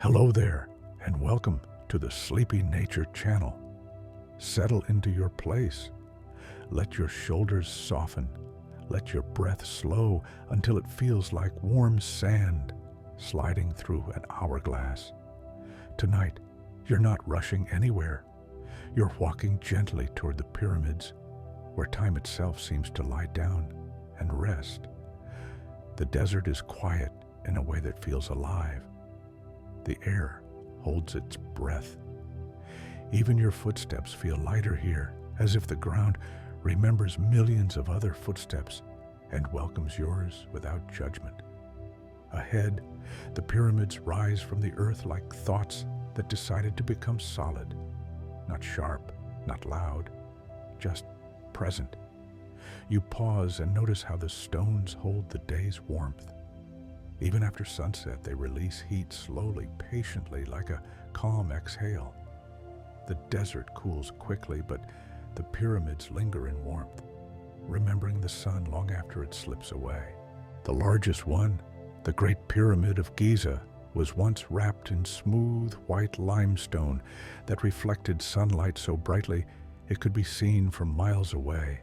Hello there, and welcome to the Sleepy Nature channel. Settle into your place. Let your shoulders soften. Let your breath slow until it feels like warm sand sliding through an hourglass. Tonight, you're not rushing anywhere. You're walking gently toward the pyramids, where time itself seems to lie down and rest. The desert is quiet in a way that feels alive. The air holds its breath. Even your footsteps feel lighter here, as if the ground remembers millions of other footsteps and welcomes yours without judgment. Ahead, the pyramids rise from the earth like thoughts that decided to become solid. Not sharp, not loud, just present. You pause and notice how the stones hold the day's warmth. Even after sunset, they release heat slowly, patiently, like a calm exhale. The desert cools quickly, but the pyramids linger in warmth, remembering the sun long after it slips away. The largest one, the Great Pyramid of Giza, was once wrapped in smooth white limestone that reflected sunlight so brightly it could be seen from miles away.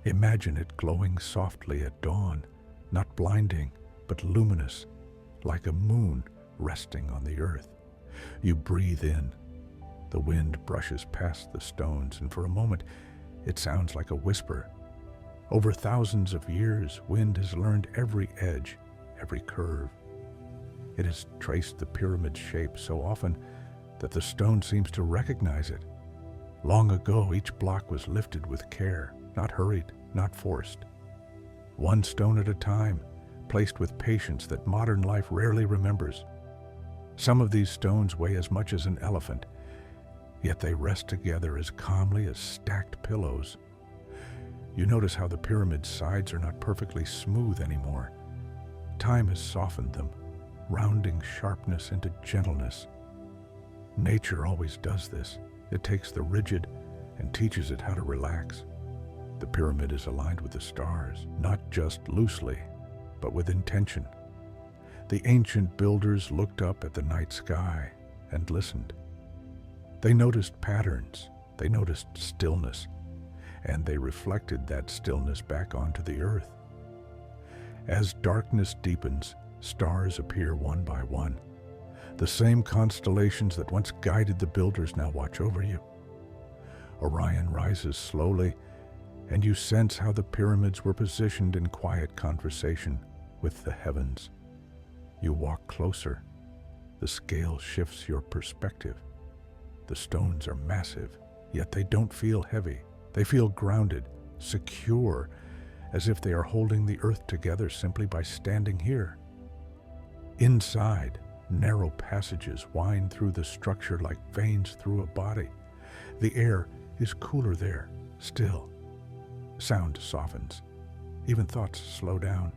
Imagine it glowing softly at dawn, not blinding, but luminous, like a moon resting on the earth. You breathe in. The wind brushes past the stones, and for a moment, it sounds like a whisper. Over thousands of years, wind has learned every edge, every curve. It has traced the pyramid's shape so often that the stone seems to recognize it. Long ago, each block was lifted with care, not hurried, not forced. One stone at a time, placed with patience that modern life rarely remembers. Some of these stones weigh as much as an elephant, yet they rest together as calmly as stacked pillows. You notice how the pyramid's sides are not perfectly smooth anymore. Time has softened them, rounding sharpness into gentleness. Nature always does this. It takes the rigid and teaches it how to relax. The pyramid is aligned with the stars, not just loosely, but with intention. The ancient builders looked up at the night sky and listened. They noticed patterns, they noticed stillness, and they reflected that stillness back onto the earth. As darkness deepens, stars appear one by one. The same constellations that once guided the builders now watch over you. Orion rises slowly, and you sense how the pyramids were positioned in quiet conversation with the heavens. You walk closer. The scale shifts your perspective. The stones are massive, yet they don't feel heavy. They feel grounded, secure, as if they are holding the earth together simply by standing here. Inside, narrow passages wind through the structure like veins through a body. The air is cooler there, still. Sound softens. Even thoughts slow down.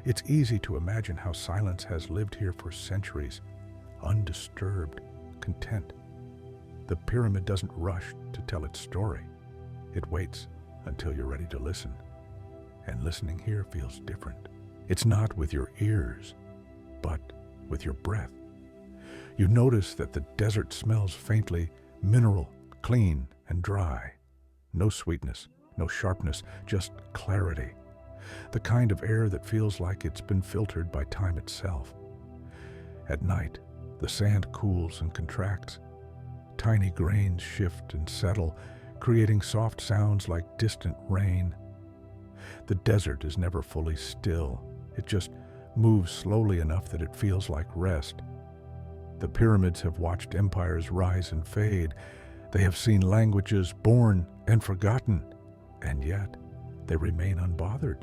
It's easy to imagine how silence has lived here for centuries, undisturbed, content. The pyramid doesn't rush to tell its story. It waits until you're ready to listen. And listening here feels different. It's not with your ears, but with your breath. You notice that the desert smells faintly mineral, clean, and dry. No sweetness, no sharpness, just clarity. The kind of air that feels like it's been filtered by time itself. At night, the sand cools and contracts. Tiny grains shift and settle, creating soft sounds like distant rain. The desert is never fully still. It just moves slowly enough that it feels like rest. The pyramids have watched empires rise and fade. They have seen languages born and forgotten, and yet they remain unbothered.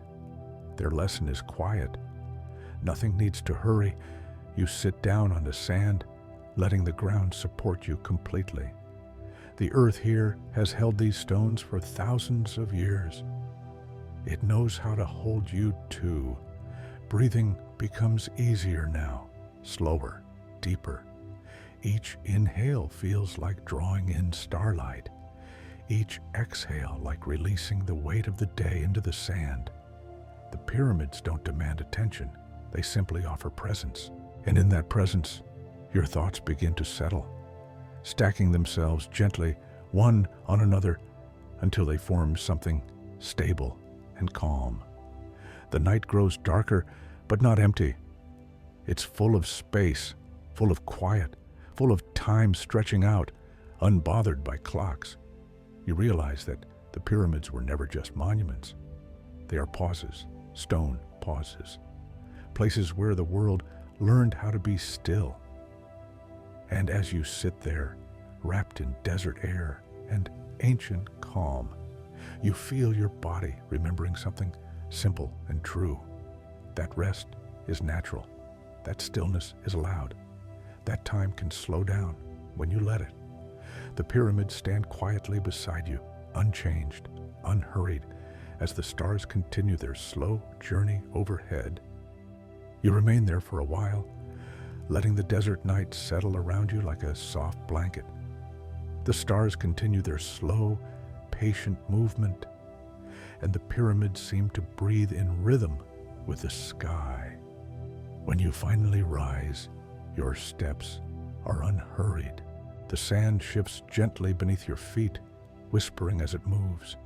Their lesson is quiet. Nothing needs to hurry. You sit down on the sand, letting the ground support you completely. The earth here has held these stones for thousands of years. It knows how to hold you too. Breathing becomes easier now, slower, deeper. Each inhale feels like drawing in starlight. Each exhale like releasing the weight of the day into the sand. The pyramids don't demand attention. They simply offer presence. And in that presence, Your thoughts begin to settle, stacking themselves gently one on another until they form something stable and calm. The night grows darker, but not empty. It's full of space, full of quiet, full of time stretching out, unbothered by clocks. You realize that the pyramids were never just monuments. They are pauses, stone pauses, places where the world learned how to be still. And as you sit there, wrapped in desert air and ancient calm, you feel your body remembering something simple and true. That rest is natural. That stillness is allowed. That time can slow down when you let it. The pyramids stand quietly beside you, unchanged, unhurried, as the stars continue their slow journey overhead. You remain there for a while, letting the desert night settle around you like a soft blanket. The stars continue their slow, patient movement, and the pyramids seem to breathe in rhythm with the sky. When you finally rise, your steps are unhurried. The sand shifts gently beneath your feet, whispering as it moves.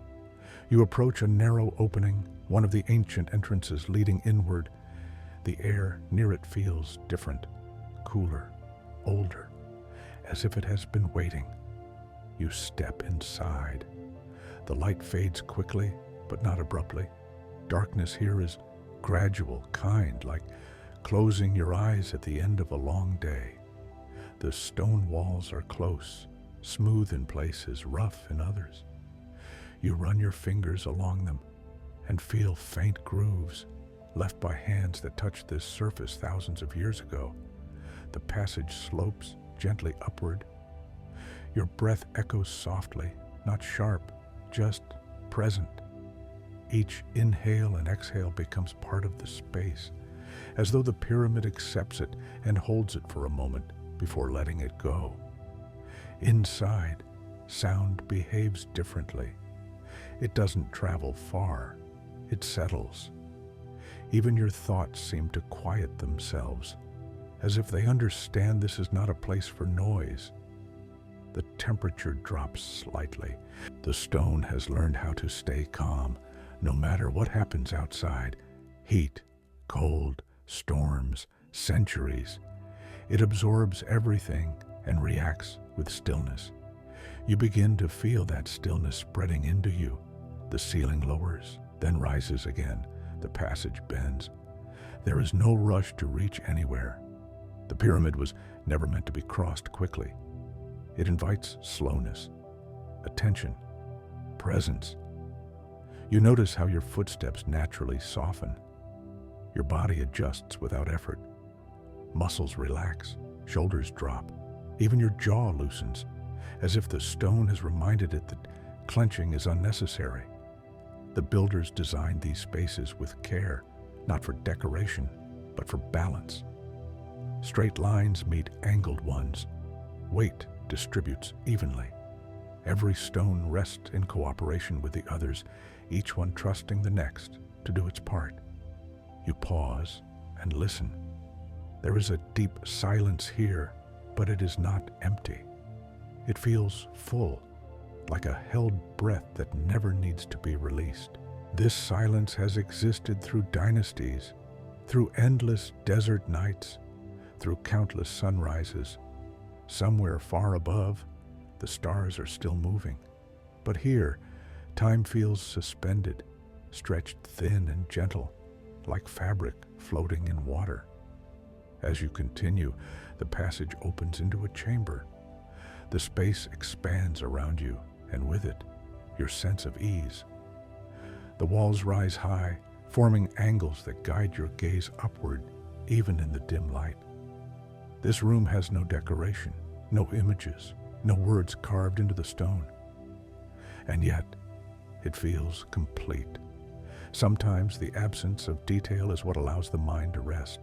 You approach a narrow opening, one of the ancient entrances leading inward. The air near it feels different, cooler, older, as if it has been waiting. You step inside. The light fades quickly, but not abruptly. Darkness here is gradual, kind, like closing your eyes at the end of a long day. The stone walls are close, smooth in places, rough in others. You run your fingers along them and feel faint grooves left by hands that touched this surface thousands of years ago. The passage slopes gently upward. Your breath echoes softly, not sharp, just present. Each inhale and exhale becomes part of the space, as though the pyramid accepts it and holds it for a moment before letting it go. Inside, sound behaves differently. It doesn't travel far, it settles. Even your thoughts seem to quiet themselves, as if they understand this is not a place for noise. The temperature drops slightly. The stone has learned how to stay calm, no matter what happens outside. Heat, cold, storms, centuries. It absorbs everything and reacts with stillness. You begin to feel that stillness spreading into you. The ceiling lowers, then rises again. The passage bends. There is no rush to reach anywhere. The pyramid was never meant to be crossed quickly. It invites slowness, attention, presence. You notice how your footsteps naturally soften. Your body adjusts without effort. Muscles relax, shoulders drop. Even your jaw loosens, as if the stone has reminded it that clenching is unnecessary. The builders designed these spaces with care, not for decoration, but for balance. Straight lines meet angled ones. Weight distributes evenly. Every stone rests in cooperation with the others, each one trusting the next to do its part. You pause and listen. There is a deep silence here, but it is not empty. It feels full, like a held breath that never needs to be released. This silence has existed through dynasties, through endless desert nights, through countless sunrises. Somewhere far above, the stars are still moving. But here, time feels suspended, stretched thin and gentle, like fabric floating in water. As you continue, the passage opens into a chamber. The space expands around you, and with it, your sense of ease. The walls rise high, forming angles that guide your gaze upward, even in the dim light. This room has no decoration, no images, no words carved into the stone. And yet, it feels complete. Sometimes the absence of detail is what allows the mind to rest.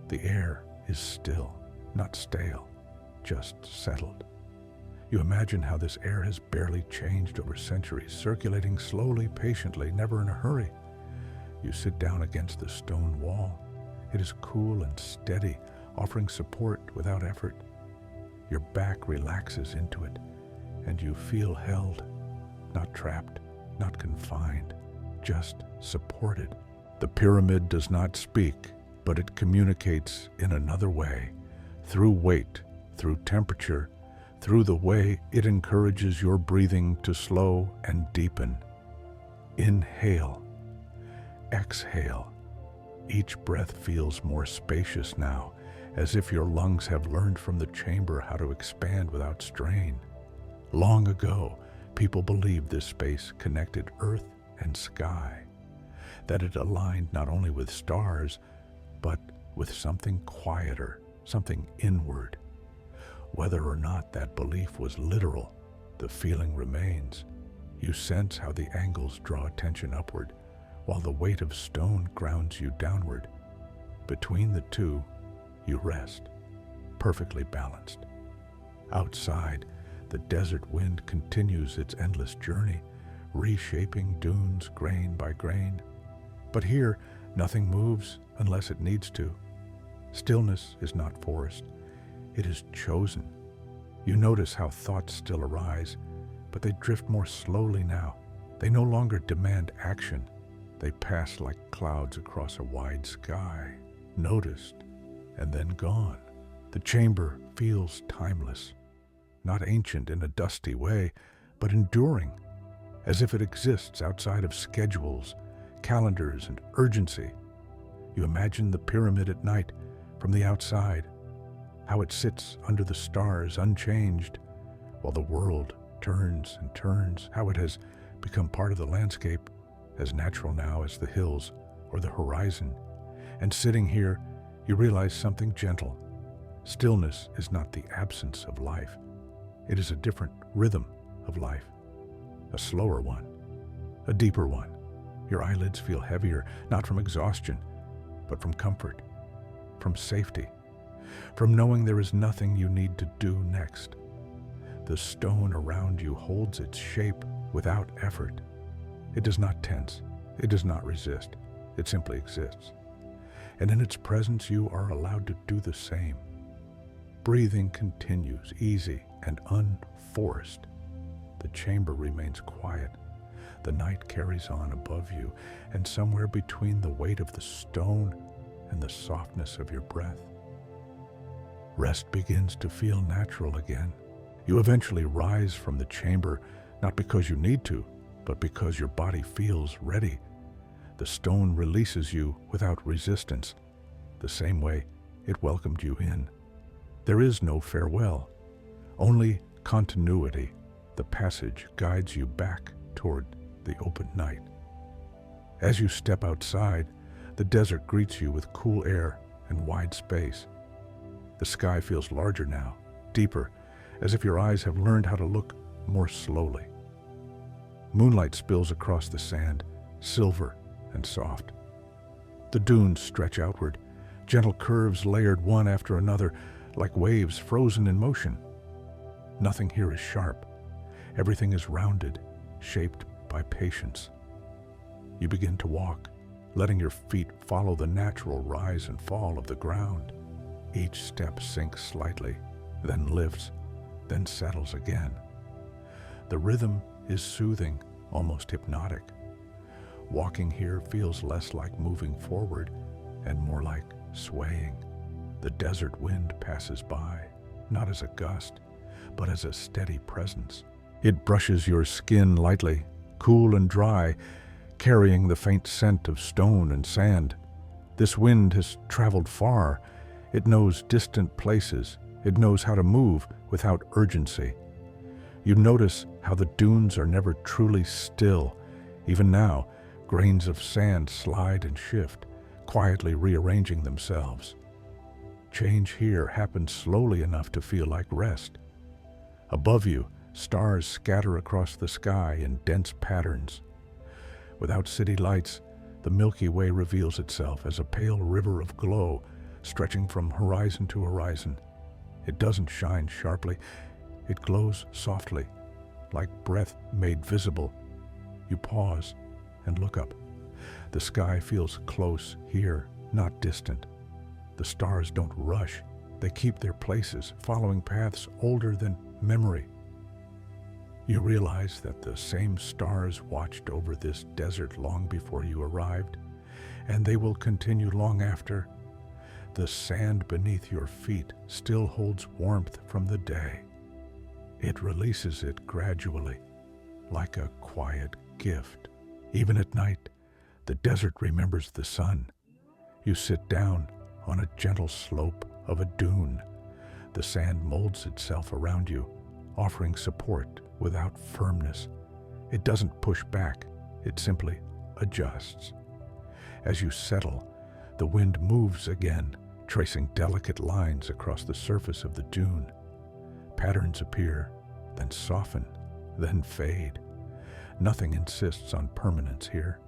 The air is still, not stale, just settled. You imagine how this air has barely changed over centuries, circulating slowly, patiently, never in a hurry. You sit down against the stone wall. It is cool and steady, offering support without effort. Your back relaxes into it, and you feel held, not trapped, not confined, just supported. The pyramid does not speak, but it communicates in another way, through weight, through temperature, through the way it encourages your breathing to slow and deepen. Inhale, exhale. Each breath feels more spacious now, as if your lungs have learned from the chamber how to expand without strain. Long ago, people believed this space connected earth and sky, that it aligned not only with stars, but with something quieter, something inward. Whether or not that belief was literal, the feeling remains. You sense how the angles draw attention upward, while the weight of stone grounds you downward. Between the two, you rest, perfectly balanced. Outside, the desert wind continues its endless journey, reshaping dunes grain by grain. But here, nothing moves unless it needs to. Stillness is not forced, it is chosen. You notice how thoughts still arise, but they drift more slowly now. They no longer demand action. They pass like clouds across a wide sky, noticed and then gone. The chamber feels timeless, not ancient in a dusty way, but enduring, as if it exists outside of schedules, calendars, and urgency. You imagine the pyramid at night from the outside, how it sits under the stars unchanged, while the world turns and turns, how it has become part of the landscape, as natural now as the hills or the horizon. And sitting here, you realize something gentle. Stillness is not the absence of life. It is a different rhythm of life, a slower one, a deeper one. Your eyelids feel heavier, not from exhaustion, but from comfort, from safety, from knowing there is nothing you need to do next. The stone around you holds its shape without effort. It does not tense, it does not resist, it simply exists. And in its presence you are allowed to do the same. Breathing continues, easy and unforced. The chamber remains quiet. The night carries on above you, and somewhere between the weight of the stone and the softness of your breath, rest begins to feel natural again. You eventually rise from the chamber, not because you need to, but because your body feels ready. The stone releases you without resistance, the same way it welcomed you in. There is no farewell, only continuity. The passage guides you back toward the open night. As you step outside, the desert greets you with cool air and wide space. The sky feels larger now, deeper, as if your eyes have learned how to look more slowly. Moonlight spills across the sand, silver and soft. The dunes stretch outward, gentle curves layered one after another, like waves frozen in motion. Nothing here is sharp. Everything is rounded, shaped by patience. You begin to walk, letting your feet follow the natural rise and fall of the ground. Each step sinks slightly, then lifts, then settles again. The rhythm is soothing, almost hypnotic. Walking here feels less like moving forward and more like swaying. The desert wind passes by, not as a gust, but as a steady presence. It brushes your skin lightly, cool and dry, carrying the faint scent of stone and sand. This wind has traveled far. It knows distant places. It knows how to move without urgency. You notice how the dunes are never truly still. Even now, grains of sand slide and shift, quietly rearranging themselves. Change here happens slowly enough to feel like rest. Above you, stars scatter across the sky in dense patterns. Without city lights, the Milky Way reveals itself as a pale river of glow, stretching from horizon to horizon. It doesn't shine sharply. It glows softly, like breath made visible. You pause and look up. The sky feels close here, not distant. The stars don't rush. They keep their places, following paths older than memory. You realize that the same stars watched over this desert long before you arrived, and they will continue long after. The sand beneath your feet still holds warmth from the day. It releases it gradually, like a quiet gift. Even at night, the desert remembers the sun. You sit down on a gentle slope of a dune. The sand molds itself around you, offering support without firmness. It doesn't push back, it simply adjusts. As you settle, the wind moves again, tracing delicate lines across the surface of the dune. Patterns appear, then soften, then fade. Nothing insists on permanence here.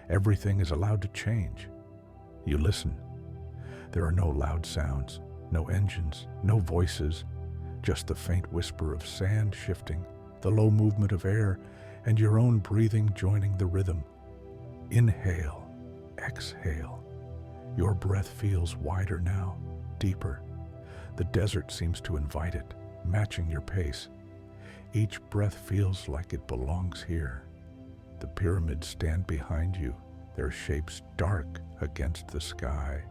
Everything is allowed to change. You listen. There are no loud sounds, no engines, no voices, just the faint whisper of sand shifting, the low movement of air, and your own breathing joining the rhythm. Inhale, exhale. Your breath feels wider now, deeper. The desert seems to invite it, matching your pace. Each breath feels like it belongs here. The pyramids stand behind you, their shapes dark against the sky.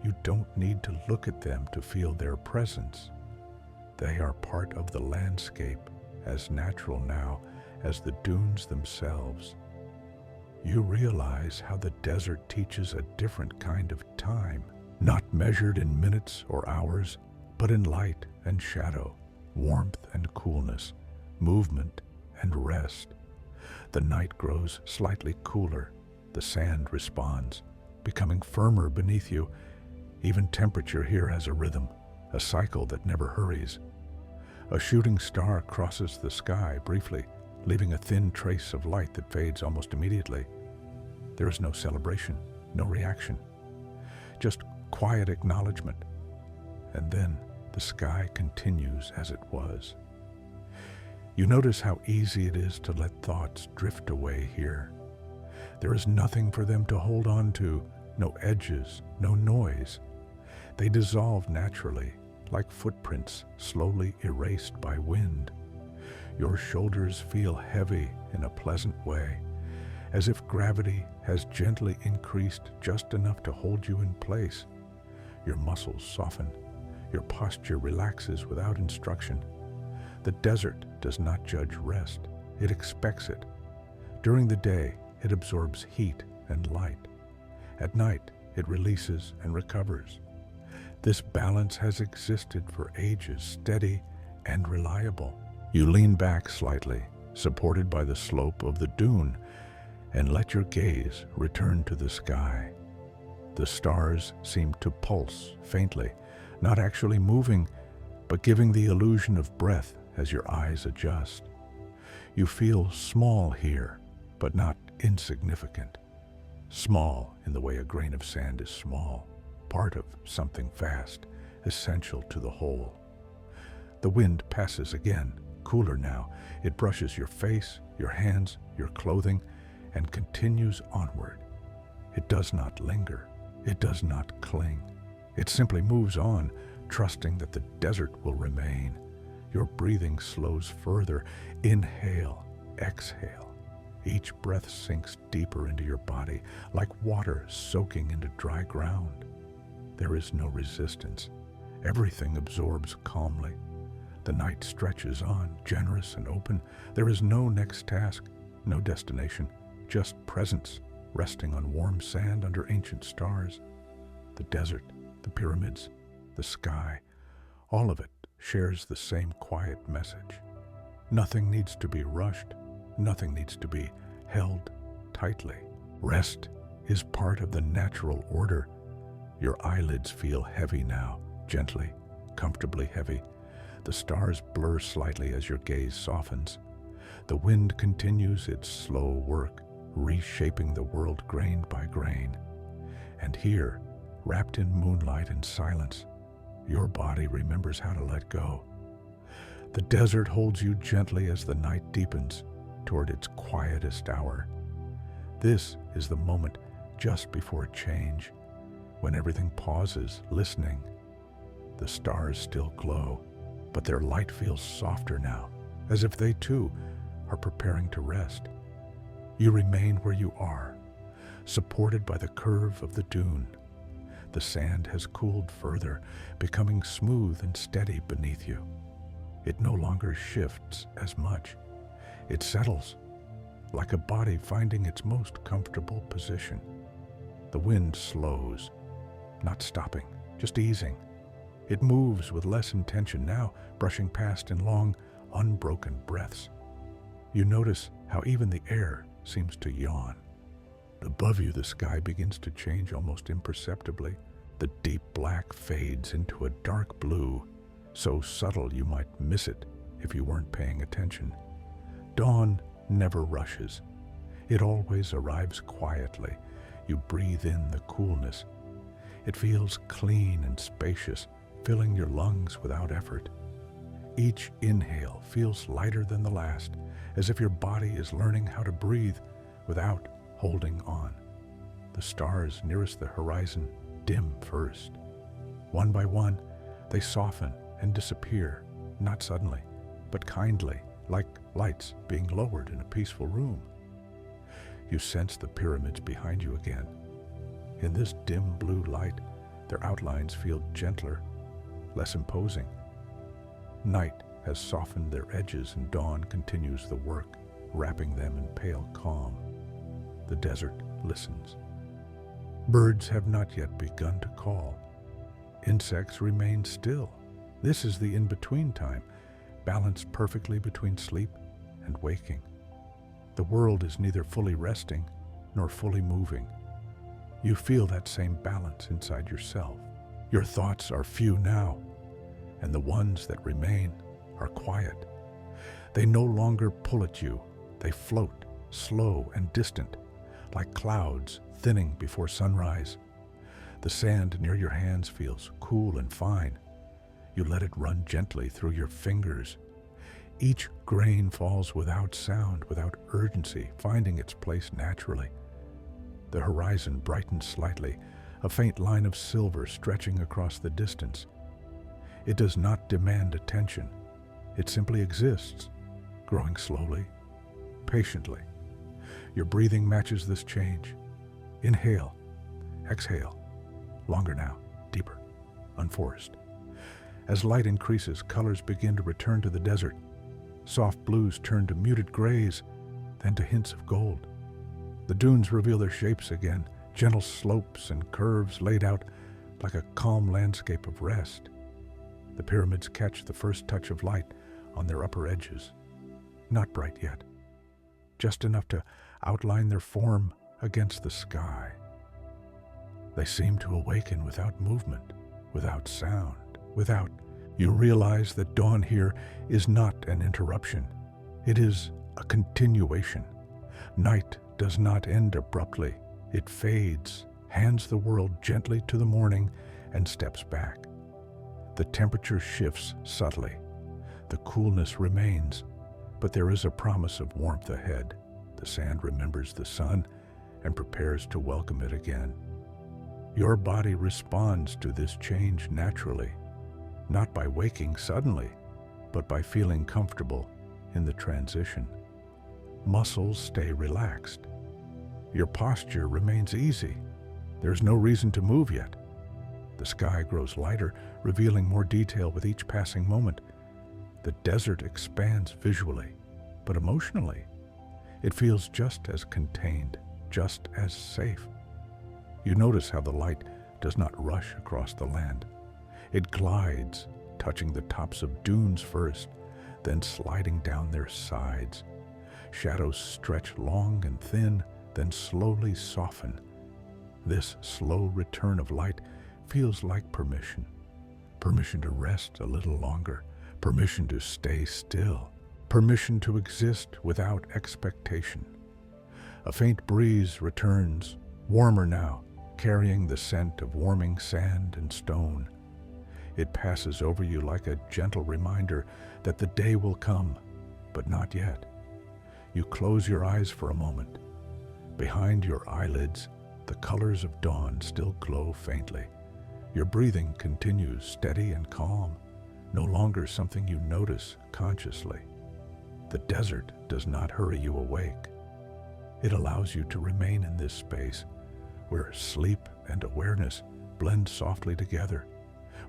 You don't need to look at them to feel their presence. They are part of the landscape, as natural now as the dunes themselves. You realize how the desert teaches a different kind of time, not measured in minutes or hours, but in light and shadow, warmth and coolness, movement and rest. The night grows slightly cooler. The sand responds, becoming firmer beneath you. Even temperature here has a rhythm, a cycle that never hurries. A shooting star crosses the sky briefly, leaving a thin trace of light that fades almost immediately. There is no celebration, no reaction, just quiet acknowledgement. And then the sky continues as it was. You notice how easy it is to let thoughts drift away here. There is nothing for them to hold on to, no edges, no noise. They dissolve naturally, like footprints slowly erased by wind. Your shoulders feel heavy in a pleasant way, as if gravity has gently increased just enough to hold you in place. Your muscles soften. Your posture relaxes without instruction. The desert does not judge rest. It expects it. During the day, it absorbs heat and light. At night, it releases and recovers. This balance has existed for ages, steady and reliable. You lean back slightly, supported by the slope of the dune, and let your gaze return to the sky. The stars seem to pulse faintly, not actually moving, but giving the illusion of breath as your eyes adjust. You feel small here, but not insignificant. Small in the way a grain of sand is small, part of something vast, essential to the whole. The wind passes again, cooler now. It brushes your face, your hands, your clothing, and continues onward. It does not linger. It does not cling. It simply moves on, trusting that the desert will remain. Your breathing slows further. Inhale, exhale. Each breath sinks deeper into your body, like water soaking into dry ground. There is no resistance. Everything absorbs calmly. The night stretches on, generous and open. There is no next task, no destination, just presence, resting on warm sand under ancient stars. The desert, the pyramids, the sky, all of it shares the same quiet message. Nothing needs to be rushed. Nothing needs to be held tightly. Rest is part of the natural order. Your eyelids feel heavy now, gently, comfortably heavy. The stars blur slightly as your gaze softens. The wind continues its slow work, reshaping the world grain by grain. And here, wrapped in moonlight and silence, your body remembers how to let go. The desert holds you gently as the night deepens toward its quietest hour. This is the moment just before change, when everything pauses, listening. The stars still glow, but their light feels softer now, as if they too are preparing to rest. You remain where you are, supported by the curve of the dune. The sand has cooled further, becoming smooth and steady beneath you. It no longer shifts as much. It settles, like a body finding its most comfortable position. The wind slows, not stopping, just easing. It moves with less intention now, brushing past in long, unbroken breaths. You notice how even the air seems to yawn. Above you, the sky begins to change almost imperceptibly. The deep black fades into a dark blue, so subtle you might miss it if you weren't paying attention. Dawn never rushes. It always arrives quietly. You breathe in the coolness. It feels clean and spacious, filling your lungs without effort. Each inhale feels lighter than the last, as if your body is learning how to breathe without holding on. The stars nearest the horizon dim first. One by one, they soften and disappear, not suddenly, but kindly, like lights being lowered in a peaceful room. You sense the pyramids behind you again. In this dim blue light, their outlines feel gentler, less imposing. Night has softened their edges and dawn continues the work, wrapping them in pale calm. The desert listens. Birds have not yet begun to call. Insects remain still. This is the in-between time, balanced perfectly between sleep and waking. The world is neither fully resting nor fully moving. You feel that same balance inside yourself. Your thoughts are few now, and the ones that remain are quiet. They no longer pull at you. They float, slow and distant, like clouds thinning before sunrise. The sand near your hands feels cool and fine. You let it run gently through your fingers. Each grain falls without sound, without urgency, finding its place naturally. The horizon brightens slightly, a faint line of silver stretching across the distance. It does not demand attention. It simply exists, growing slowly, patiently. Your breathing matches this change. Inhale, exhale, longer now, deeper, unforced. As light increases, colors begin to return to the desert. Soft blues turn to muted grays, then to hints of gold. The dunes reveal their shapes again, gentle slopes and curves laid out like a calm landscape of rest. The pyramids catch the first touch of light on their upper edges. Not bright yet, just enough to outline their form against the sky. They seem to awaken without movement, without sound, without. You realize that dawn here is not an interruption. It is a continuation. Night does not end abruptly. It fades, hands the world gently to the morning, and steps back. The temperature shifts subtly. The coolness remains, but there is a promise of warmth ahead. The sand remembers the sun and prepares to welcome it again. Your body responds to this change naturally, not by waking suddenly, but by feeling comfortable in the transition. Muscles stay relaxed. Your posture remains easy. There's no reason to move yet. The sky grows lighter, revealing more detail with each passing moment. The desert expands visually, but emotionally, it feels just as contained, just as safe. You notice how the light does not rush across the land. It glides, touching the tops of dunes first, then sliding down their sides. Shadows stretch long and thin, then slowly soften. This slow return of light feels like permission. Permission to rest a little longer, permission to stay still, permission to exist without expectation. A faint breeze returns, warmer now, carrying the scent of warming sand and stone. It passes over you like a gentle reminder that the day will come, but not yet. You close your eyes for a moment. Behind your eyelids, the colors of dawn still glow faintly. Your breathing continues steady and calm, no longer something you notice consciously. The desert does not hurry you awake. It allows you to remain in this space where sleep and awareness blend softly together.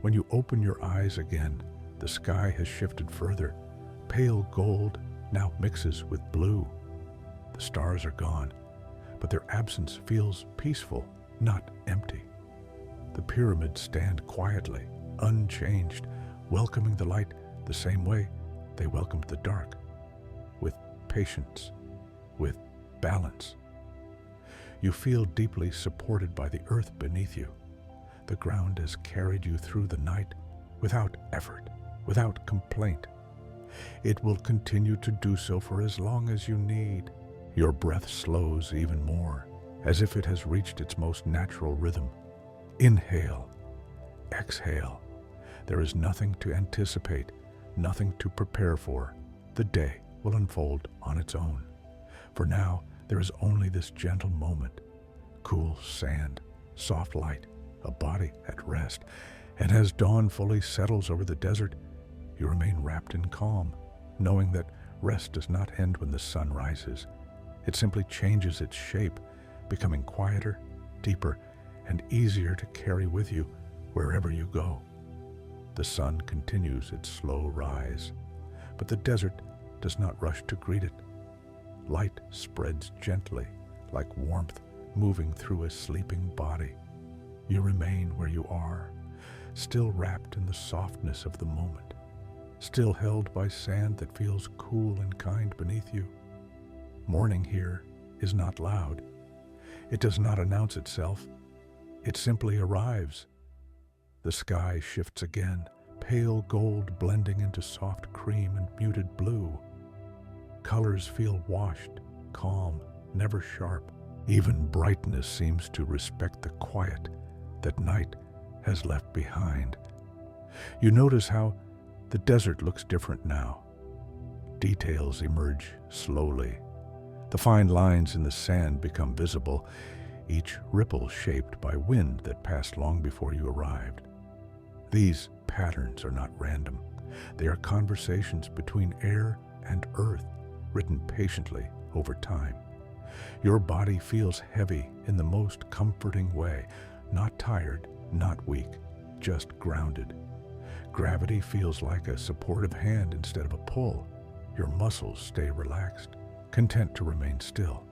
When you open your eyes again, the sky has shifted further. Pale gold now mixes with blue. The stars are gone, but their absence feels peaceful, not empty. The pyramids stand quietly, unchanged, welcoming the light the same way they welcomed the dark, with patience, with balance. You feel deeply supported by the earth beneath you. The ground has carried you through the night without effort, without complaint. It will continue to do so for as long as you need. Your breath slows even more, as if it has reached its most natural rhythm. Inhale, exhale. There is nothing to anticipate, nothing to prepare for. The day will unfold on its own. For now, there is only this gentle moment. Cool sand, soft light, a body at rest. And as dawn fully settles over the desert, you remain wrapped in calm, knowing that rest does not end when the sun rises. It simply changes its shape, becoming quieter, deeper, and easier to carry with you wherever you go. The sun continues its slow rise, but the desert does not rush to greet it. Light spreads gently, like warmth moving through a sleeping body. You remain where you are, still wrapped in the softness of the moment, still held by sand that feels cool and kind beneath you. Morning here is not loud. It does not announce itself. It simply arrives. The sky shifts again, pale gold blending into soft cream and muted blue. Colors feel washed, calm, never sharp. Even brightness seems to respect the quiet that night has left behind. You notice how the desert looks different now. Details emerge slowly. The fine lines in the sand become visible, each ripple shaped by wind that passed long before you arrived. These patterns are not random. They are conversations between air and earth, written patiently over time. Your body feels heavy in the most comforting way, not tired, not weak, just grounded. Gravity feels like a supportive hand instead of a pull. Your muscles stay relaxed, content to remain still.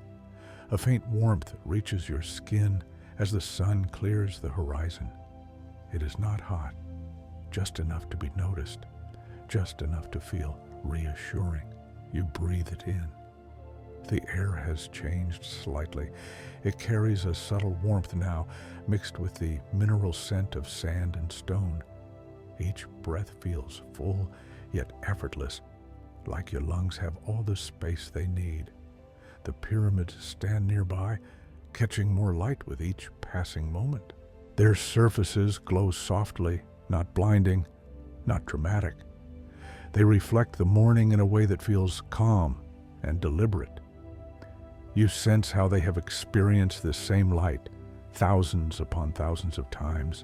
A faint warmth reaches your skin as the sun clears the horizon. It is not hot, just enough to be noticed, just enough to feel reassuring. You breathe it in. The air has changed slightly. It carries a subtle warmth now, mixed with the mineral scent of sand and stone. Each breath feels full, yet effortless, like your lungs have all the space they need. The pyramids stand nearby, catching more light with each passing moment. Their surfaces glow softly, not blinding, not dramatic. They reflect the morning in a way that feels calm and deliberate. You sense how they have experienced this same light thousands upon thousands of times.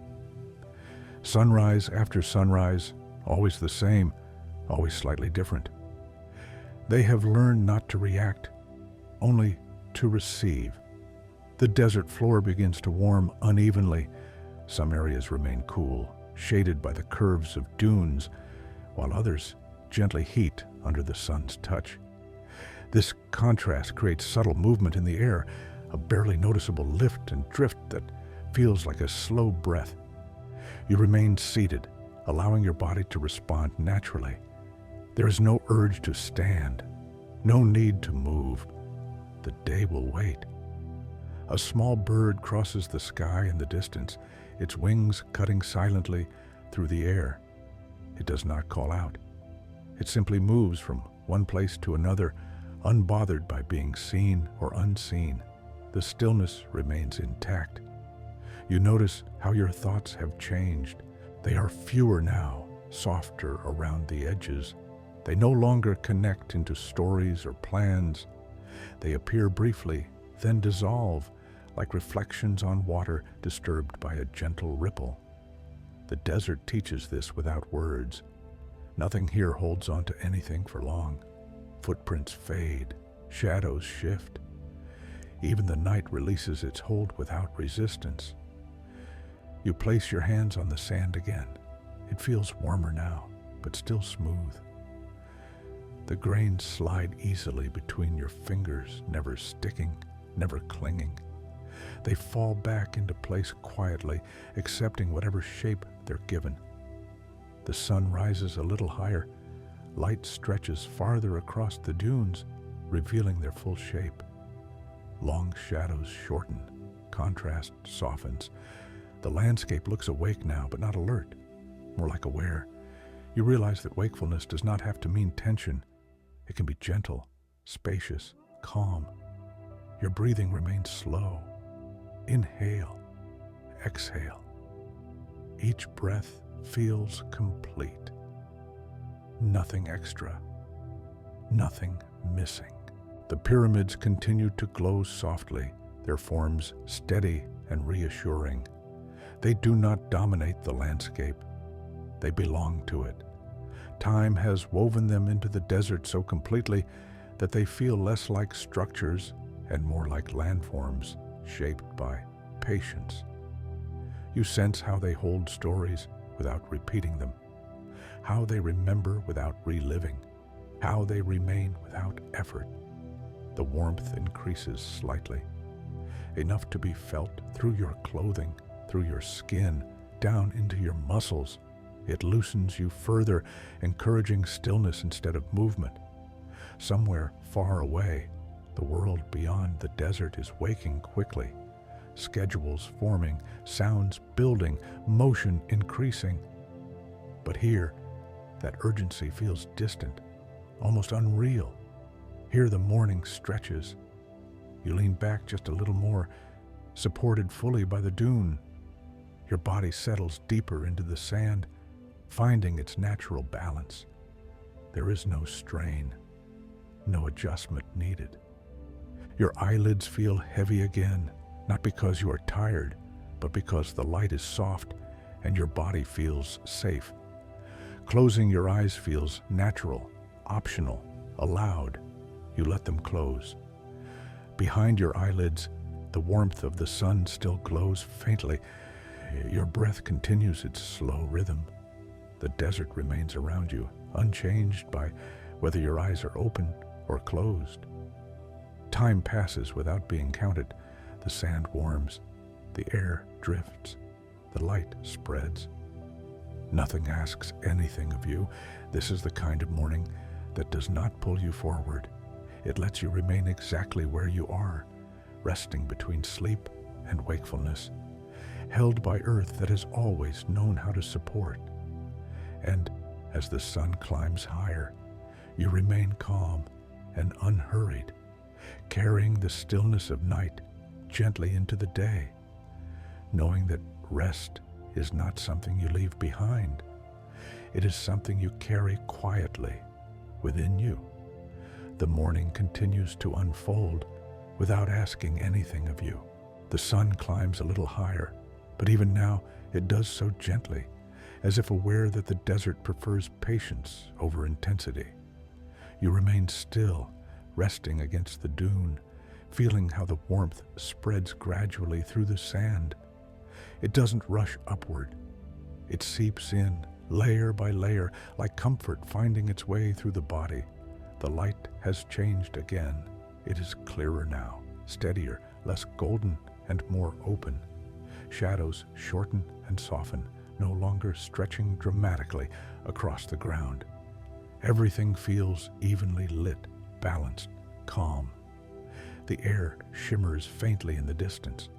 Sunrise after sunrise, always the same, always slightly different. They have learned not to react, only to receive. The desert floor begins to warm unevenly. Some areas remain cool, shaded by the curves of dunes, while others gently heat under the sun's touch. This contrast creates subtle movement in the air, a barely noticeable lift and drift that feels like a slow breath. You remain seated, allowing your body to respond naturally. There is no urge to stand, no need to move. The day will wait. A small bird crosses the sky in the distance, its wings cutting silently through the air. It does not call out. It simply moves from one place to another, unbothered by being seen or unseen. The stillness remains intact. You notice how your thoughts have changed. They are fewer now, softer around the edges. They no longer connect into stories or plans. They appear briefly, then dissolve, like reflections on water disturbed by a gentle ripple. The desert teaches this without words. Nothing here holds on to anything for long. Footprints fade, shadows shift. Even the night releases its hold without resistance. You place your hands on the sand again. It feels warmer now, but still smooth. The grains slide easily between your fingers, never sticking, never clinging. They fall back into place quietly, accepting whatever shape they're given. The sun rises a little higher. Light stretches farther across the dunes, revealing their full shape. Long shadows shorten. Contrast softens. The landscape looks awake now, but not alert, more like aware. You realize that wakefulness does not have to mean tension. It can be gentle, spacious, calm. Your breathing remains slow. Inhale, exhale. Each breath feels complete. Nothing extra, nothing missing. The pyramids continue to glow softly, their forms steady and reassuring. They do not dominate the landscape. They belong to it. Time has woven them into the desert so completely that they feel less like structures and more like landforms shaped by patience. You sense how they hold stories without repeating them, how they remember without reliving, how they remain without effort. The warmth increases slightly, enough to be felt through your clothing, through your skin, down into your muscles. It loosens you further, encouraging stillness instead of movement. Somewhere far away, the world beyond the desert is waking quickly. Schedules forming, sounds building, motion increasing. But here, that urgency feels distant, almost unreal. Here the morning stretches. You lean back just a little more, supported fully by the dune. Your body settles deeper into the sand, finding its natural balance. There is no strain, no adjustment needed. Your eyelids feel heavy again, not because you are tired, but because the light is soft and your body feels safe. Closing your eyes feels natural, optional, allowed. You let them close. Behind your eyelids, the warmth of the sun still glows faintly. Your breath continues its slow rhythm. The desert remains around you, unchanged by whether your eyes are open or closed. Time passes without being counted. The sand warms, the air drifts, the light spreads. Nothing asks anything of you. This is the kind of morning that does not pull you forward. It lets you remain exactly where you are, resting between sleep and wakefulness, held by earth that has always known how to support. And as the sun climbs higher, you remain calm and unhurried, carrying the stillness of night gently into the day, knowing that rest is not something you leave behind. It is something you carry quietly within you. The morning continues to unfold without asking anything of you. The sun climbs a little higher, but even now it does so gently, as if aware that the desert prefers patience over intensity. You remain still, resting against the dune, feeling how the warmth spreads gradually through the sand. It doesn't rush upward. It seeps in, layer by layer, like comfort finding its way through the body. The light has changed again. It is clearer now, steadier, less golden, and more open. Shadows shorten and soften, no longer stretching dramatically across the ground. Everything feels evenly lit, balanced, calm. The air shimmers faintly in the distance,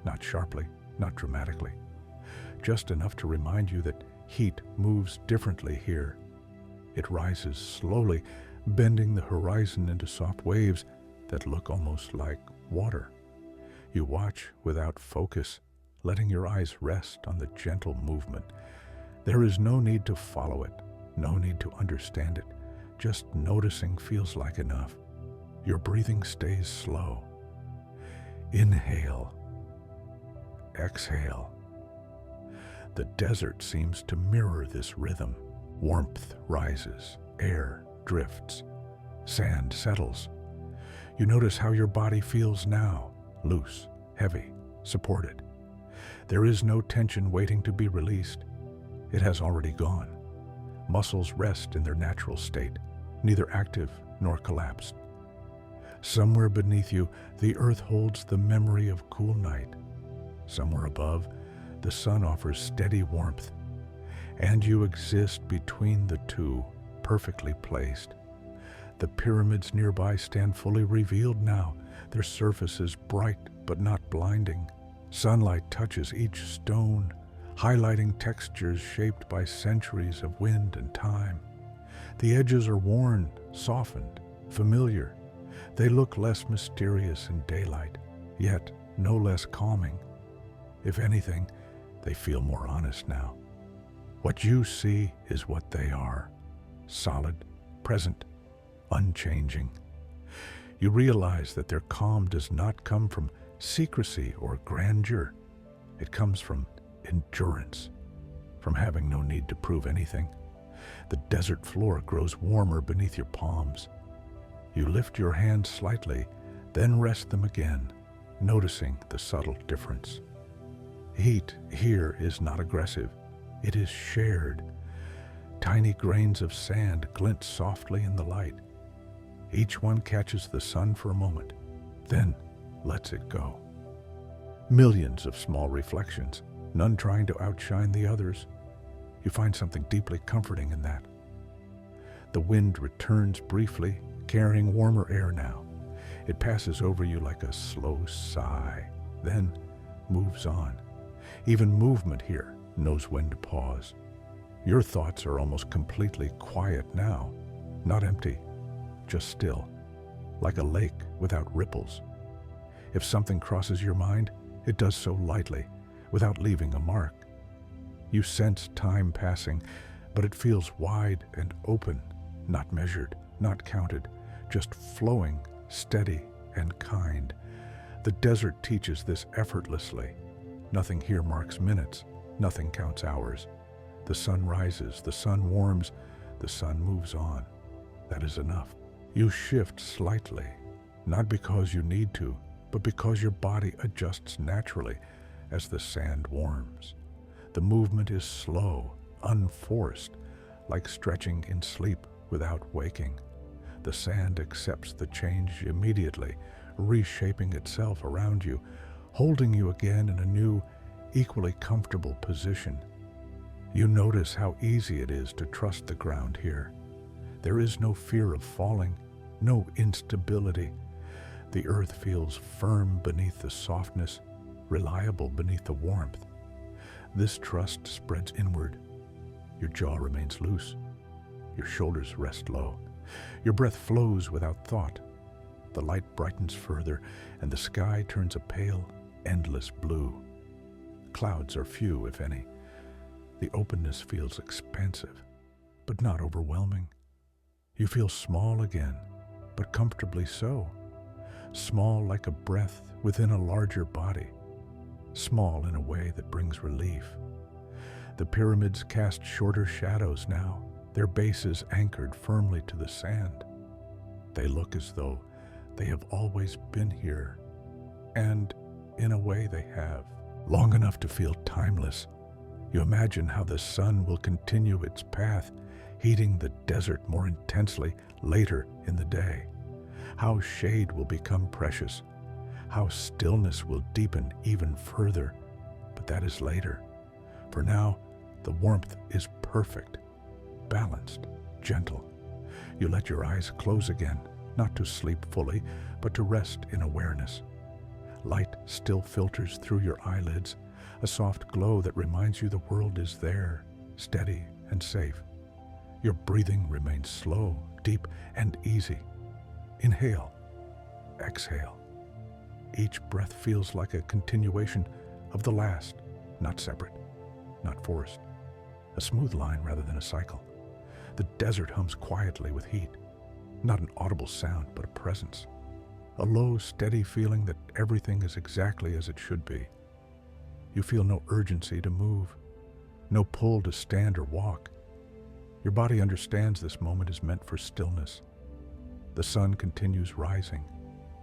not sharply, not dramatically, just enough to remind you that heat moves differently here. It rises slowly, bending the horizon into soft waves that look almost like water. You watch without focus, letting your eyes rest on the gentle movement. There is no need to follow it, no need to understand it. Just noticing feels like enough. Your breathing stays slow. Inhale. Exhale. The desert seems to mirror this rhythm. Warmth rises, air drifts, sand settles. You notice how your body feels now, loose, heavy, supported. There is no tension waiting to be released. It has already gone. Muscles rest in their natural state, neither active nor collapsed. Somewhere beneath you, the earth holds the memory of cool night. Somewhere above, the sun offers steady warmth. And you exist between the two, perfectly placed. The pyramids nearby stand fully revealed now, their surfaces bright but not blinding. Sunlight touches each stone, highlighting textures shaped by centuries of wind and time. The edges are worn, softened, familiar. They look less mysterious in daylight, yet no less calming. If anything, they feel more honest now. What you see is what they are, solid, present, unchanging. You realize that their calm does not come from secrecy or grandeur. It comes from endurance, from having no need to prove anything. The desert floor grows warmer beneath your palms. You lift your hands slightly, then rest them again, noticing the subtle difference. Heat here is not aggressive. It is shared. Tiny grains of sand glint softly in the light. Each one catches the sun for a moment, then lets it go. Millions of small reflections, none trying to outshine the others. You find something deeply comforting in that. The wind returns briefly, carrying warmer air now. It passes over you like a slow sigh, then moves on. Even movement here knows when to pause. Your thoughts are almost completely quiet now, not empty, just still, like a lake without ripples. If something crosses your mind, it does so lightly, without leaving a mark. You sense time passing, but it feels wide and open, not measured, not counted, just flowing, steady and kind. The desert teaches this effortlessly. Nothing here marks minutes, nothing counts hours. The sun rises, the sun warms, the sun moves on. That is enough. You shift slightly, not because you need to, but because your body adjusts naturally as the sand warms. The movement is slow, unforced, like stretching in sleep without waking. The sand accepts the change immediately, reshaping itself around you, holding you again in a new, equally comfortable position. You notice how easy it is to trust the ground here. There is no fear of falling, no instability. The earth feels firm beneath the softness, reliable beneath the warmth. This trust spreads inward. Your jaw remains loose. Your shoulders rest low. Your breath flows without thought. The light brightens further, and the sky turns a pale, endless blue. Clouds are few, if any. The openness feels expansive, but not overwhelming. You feel small again, but comfortably so. Small like a breath within a larger body. Small in a way that brings relief. The pyramids cast shorter shadows now, their bases anchored firmly to the sand. They look as though they have always been here, and in a way they have, long enough to feel timeless. You imagine how the sun will continue its path, heating the desert more intensely later in the day. How shade will become precious, how stillness will deepen even further. But that is later. For now, the warmth is perfect, balanced, gentle. You let your eyes close again, not to sleep fully, but to rest in awareness. Light still filters through your eyelids, a soft glow that reminds you the world is there, steady and safe. Your breathing remains slow, deep, and easy. Inhale, exhale. Each breath feels like a continuation of the last, not separate, not forced. A smooth line rather than a cycle. The desert hums quietly with heat, not an audible sound, but a presence. A low, steady feeling that everything is exactly as it should be. You feel no urgency to move, no pull to stand or walk. Your body understands this moment is meant for stillness. The sun continues rising,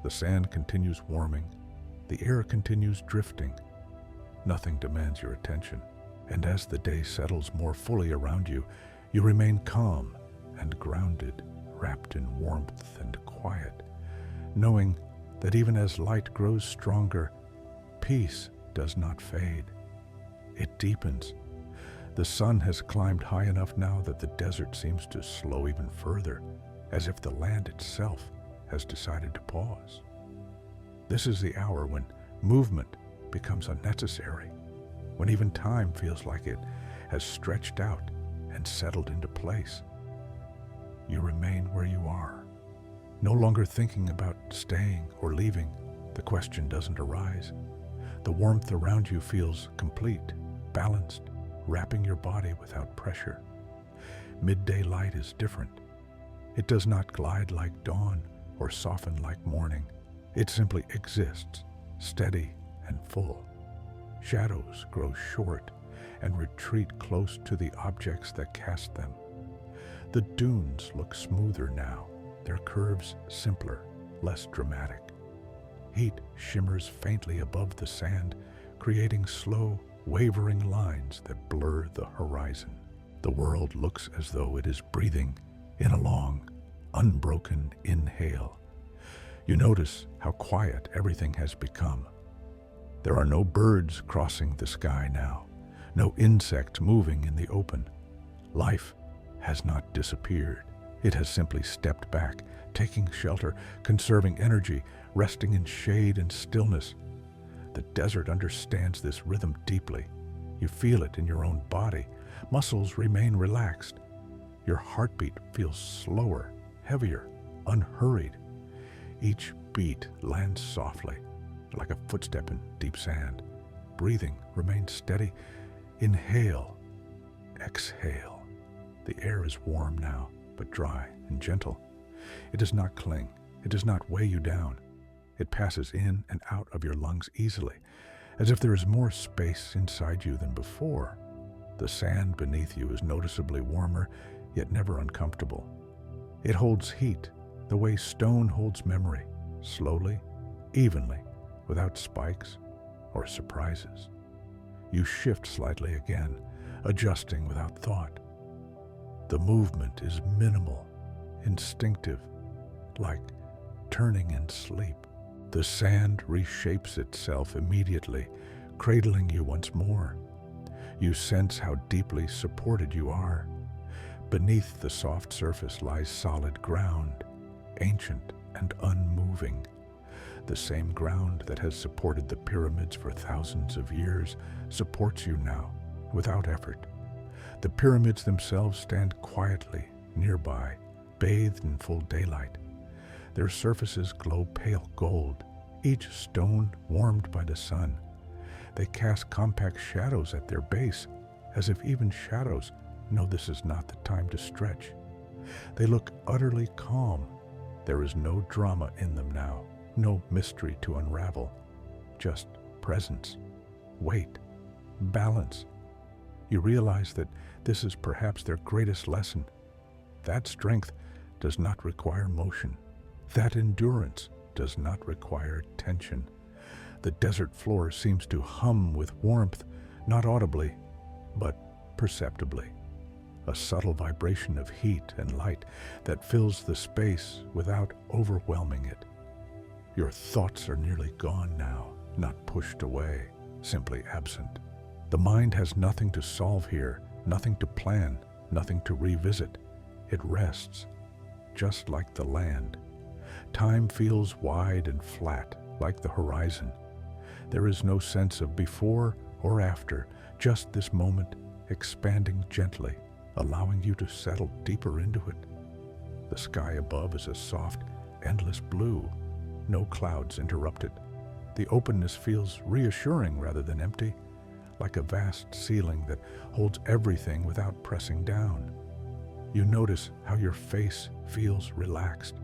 the sand continues warming, the air continues drifting. Nothing demands your attention, and as the day settles more fully around you, you remain calm and grounded, wrapped in warmth and quiet, knowing that even as light grows stronger, peace does not fade. It deepens. The sun has climbed high enough now that the desert seems to slow even further, as if the land itself has decided to pause. This is the hour when movement becomes unnecessary, when even time feels like it has stretched out and settled into place. You remain where you are, no longer thinking about staying or leaving. The question doesn't arise. The warmth around you feels complete, balanced, wrapping your body without pressure. Midday light is different. It does not glide like dawn or soften like morning. It simply exists, steady and full. Shadows grow short and retreat close to the objects that cast them. The dunes look smoother now, their curves simpler, less dramatic. Heat shimmers faintly above the sand, creating slow, wavering lines that blur the horizon. The world looks as though it is breathing in a long, unbroken inhale. You notice how quiet everything has become. There are no birds crossing the sky now, no insects moving in the open. Life has not disappeared. It has simply stepped back, taking shelter, conserving energy, resting in shade and stillness. The desert understands this rhythm deeply. You feel it in your own body. Muscles remain relaxed. Your heartbeat feels slower, heavier, unhurried. Each beat lands softly, like a footstep in deep sand. Breathing remains steady. Inhale, exhale. The air is warm now, but dry and gentle. It does not cling. It does not weigh you down. It passes in and out of your lungs easily, as if there is more space inside you than before. The sand beneath you is noticeably warmer, yet never uncomfortable. It holds heat, the way stone holds memory, slowly, evenly, without spikes or surprises. You shift slightly again, adjusting without thought. The movement is minimal, instinctive, like turning in sleep. The sand reshapes itself immediately, cradling you once more. You sense how deeply supported you are. Beneath the soft surface lies solid ground, ancient and unmoving. The same ground that has supported the pyramids for thousands of years supports you now, without effort. The pyramids themselves stand quietly nearby, bathed in full daylight. Their surfaces glow pale gold, each stone warmed by the sun. They cast compact shadows at their base, as if even shadows know this is not the time to stretch. They look utterly calm. There is no drama in them now, no mystery to unravel, just presence, weight, balance. You realize that this is perhaps their greatest lesson. That strength does not require motion. That endurance does not require tension. The desert floor seems to hum with warmth, not audibly, but perceptibly. A subtle vibration of heat and light that fills the space without overwhelming it. Your thoughts are nearly gone now, not pushed away, simply absent. The mind has nothing to solve here, nothing to plan, nothing to revisit. It rests, just like the land. Time feels wide and flat, like the horizon. There is no sense of before or after, just this moment expanding gently, allowing you to settle deeper into it. The sky above is a soft, endless blue. No clouds interrupt it. The openness feels reassuring rather than empty, like a vast ceiling that holds everything without pressing down. You notice how your face feels relaxed,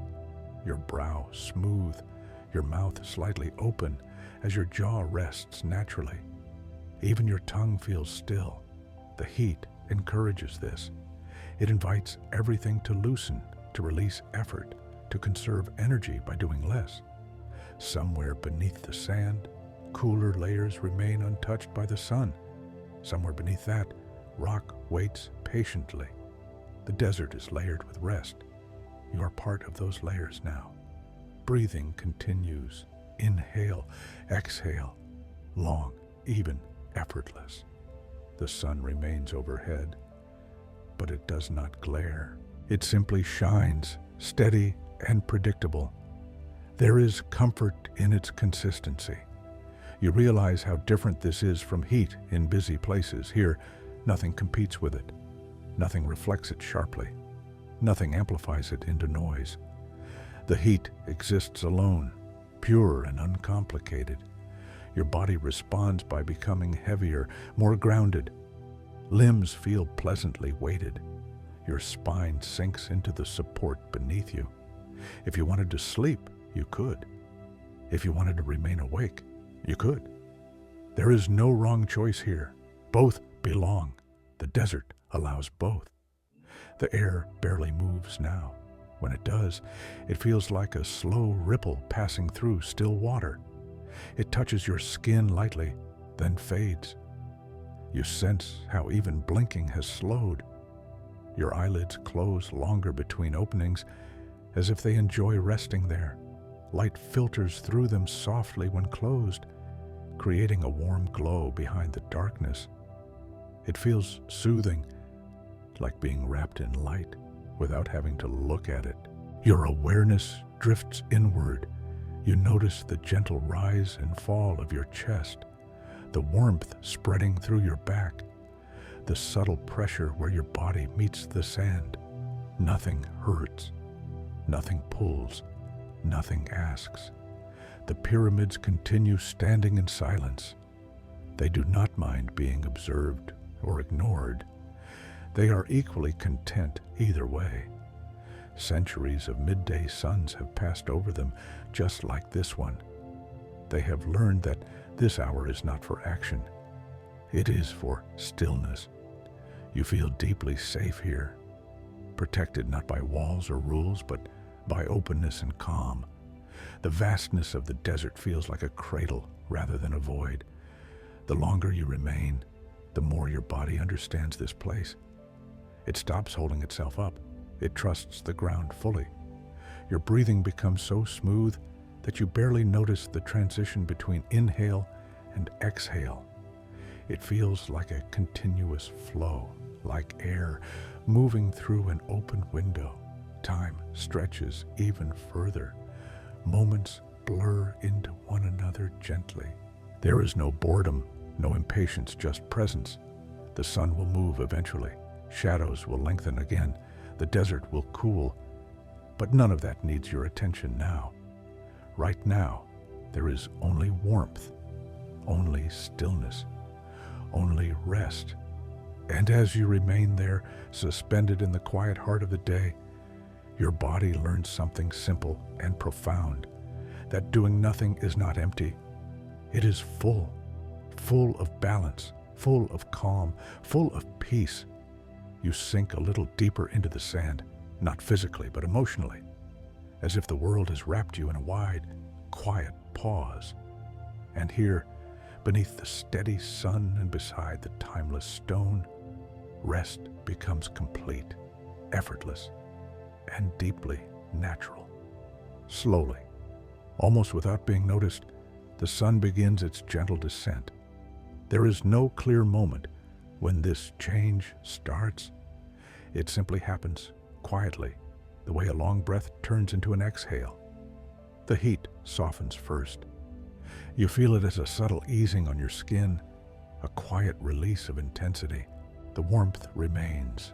your brow smooth, your mouth slightly open as your jaw rests naturally. Even your tongue feels still. The heat encourages this. It invites everything to loosen, to release effort, to conserve energy by doing less. Somewhere beneath the sand, cooler layers remain untouched by the sun. Somewhere beneath that, rock waits patiently. The desert is layered with rest. You are part of those layers now. Breathing continues. Inhale, exhale, long, even, effortless. The sun remains overhead, but it does not glare. It simply shines, steady and predictable. There is comfort in its consistency. You realize how different this is from heat in busy places. Here, nothing competes with it. Nothing reflects it sharply. Nothing amplifies it into noise. The heat exists alone, pure and uncomplicated. Your body responds by becoming heavier, more grounded. Limbs feel pleasantly weighted. Your spine sinks into the support beneath you. If you wanted to sleep, you could. If you wanted to remain awake, you could. There is no wrong choice here. Both belong. The desert allows both. The air barely moves now. When it does, it feels like a slow ripple passing through still water. It touches your skin lightly, then fades. You sense how even blinking has slowed. Your eyelids close longer between openings, as if they enjoy resting there. Light filters through them softly when closed, creating a warm glow behind the darkness. It feels soothing, like being wrapped in light without having to look at it. Your awareness drifts inward. You notice the gentle rise and fall of your chest, the warmth spreading through your back, the subtle pressure where your body meets the sand. Nothing hurts. Nothing pulls. Nothing asks. The pyramids continue standing in silence. They do not mind being observed or ignored. They are equally content either way. Centuries of midday suns have passed over them, just like this one. They have learned that this hour is not for action. It is for stillness. You feel deeply safe here, protected not by walls or rules, but by openness and calm. The vastness of the desert feels like a cradle rather than a void. The longer you remain, the more your body understands this place. It stops holding itself up. It trusts the ground fully. Your breathing becomes so smooth that you barely notice the transition between inhale and exhale. It feels like a continuous flow, like air moving through an open window. Time stretches even further. Moments blur into one another gently. There is no boredom, no impatience, just presence. The sun will move eventually. Shadows will lengthen again. The desert will cool. But none of that needs your attention now. Right now, there is only warmth, only stillness, only rest. And as you remain there, suspended in the quiet heart of the day, your body learns something simple and profound, that doing nothing is not empty. It is full, full of balance, full of calm, full of peace. You sink a little deeper into the sand, not physically, but emotionally, as if the world has wrapped you in a wide, quiet pause. And here, beneath the steady sun and beside the timeless stone, rest becomes complete, effortless, and deeply natural. Slowly, almost without being noticed, the sun begins its gentle descent. There is no clear moment when this change starts. It simply happens quietly, the way a long breath turns into an exhale. The heat softens first. You feel it as a subtle easing on your skin, a quiet release of intensity. The warmth remains,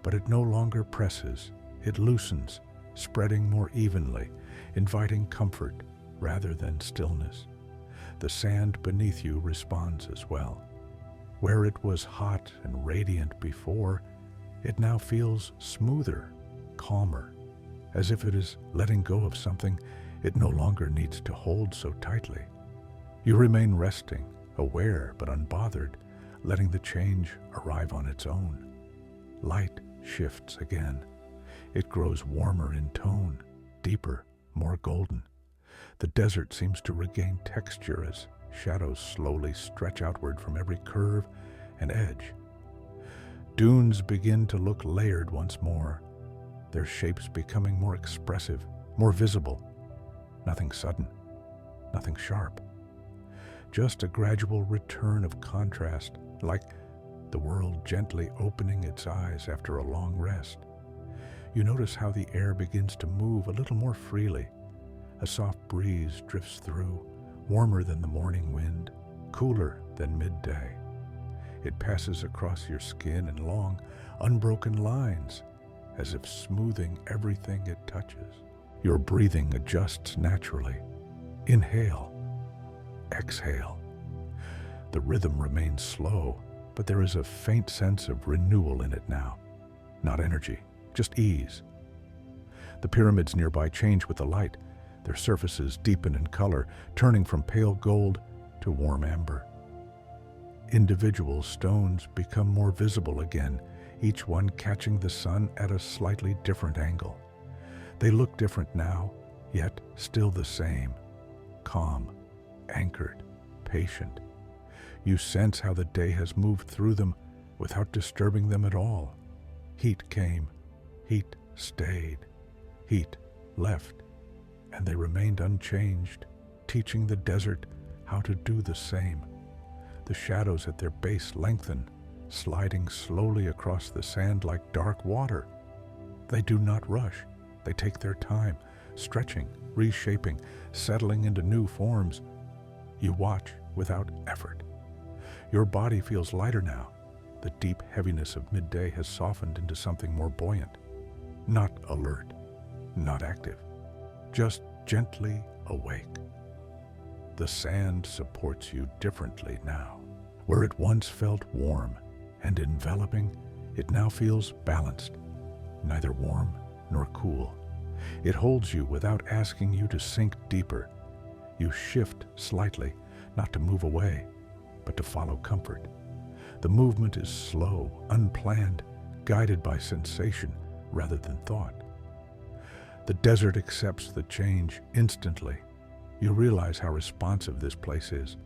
but it no longer presses. It loosens, spreading more evenly, inviting comfort rather than stillness. The sand beneath you responds as well. Where it was hot and radiant before, it now feels smoother, calmer, as if it is letting go of something it no longer needs to hold so tightly. You remain resting, aware but unbothered, letting the change arrive on its own. Light shifts again. It grows warmer in tone, deeper, more golden. The desert seems to regain texture as shadows slowly stretch outward from every curve and edge. Dunes begin to look layered once more, their shapes becoming more expressive, more visible. Nothing sudden, nothing sharp. Just a gradual return of contrast, like the world gently opening its eyes after a long rest. You notice how the air begins to move a little more freely. A soft breeze drifts through, warmer than the morning wind, cooler than midday. It passes across your skin in long, unbroken lines, as if smoothing everything it touches. Your breathing adjusts naturally. Inhale, exhale. The rhythm remains slow, but there is a faint sense of renewal in it now. Not energy, just ease. The pyramids nearby change with the light. Their surfaces deepen in color, turning from pale gold to warm amber. Individual stones become more visible again, each one catching the sun at a slightly different angle. They look different now, yet still the same. Calm, anchored, patient. You sense how the day has moved through them without disturbing them at all. Heat came, heat stayed, heat left, and they remained unchanged, teaching the desert how to do the same. The shadows at their base lengthen, sliding slowly across the sand like dark water. They do not rush. They take their time, stretching, reshaping, settling into new forms. You watch without effort. Your body feels lighter now. The deep heaviness of midday has softened into something more buoyant. Not alert, not active, just gently awake. The sand supports you differently now. Where it once felt warm and enveloping, it now feels balanced, neither warm nor cool. It holds you without asking you to sink deeper. You shift slightly, not to move away, but to follow comfort. The movement is slow, unplanned, guided by sensation rather than thought. The desert accepts the change instantly. You realize how responsive this place is,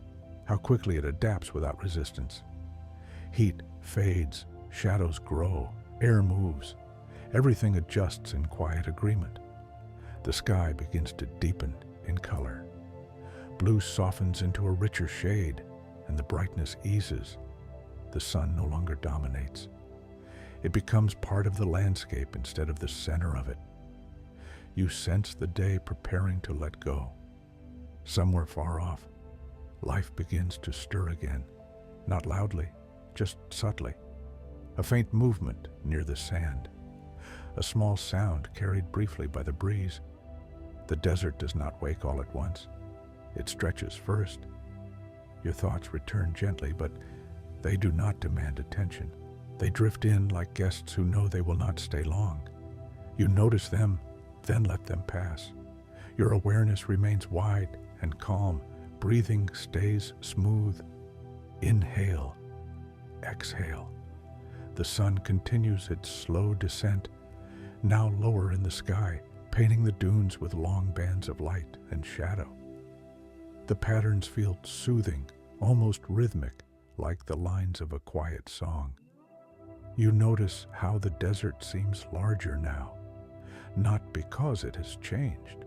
how quickly it adapts without resistance. Heat fades, shadows grow, air moves. Everything adjusts in quiet agreement. The sky begins to deepen in color. Blue softens into a richer shade, and the brightness eases. The sun no longer dominates. It becomes part of the landscape instead of the center of it. You sense the day preparing to let go. Somewhere far off, life begins to stir again, not loudly, just subtly. A faint movement near the sand. A small sound carried briefly by the breeze. The desert does not wake all at once. It stretches first. Your thoughts return gently, but they do not demand attention. They drift in like guests who know they will not stay long. You notice them, then let them pass. Your awareness remains wide and calm. Breathing stays smooth. Inhale, exhale. The sun continues its slow descent, now lower in the sky, painting the dunes with long bands of light and shadow. The patterns feel soothing, almost rhythmic, like the lines of a quiet song. You notice how the desert seems larger now, not because it has changed,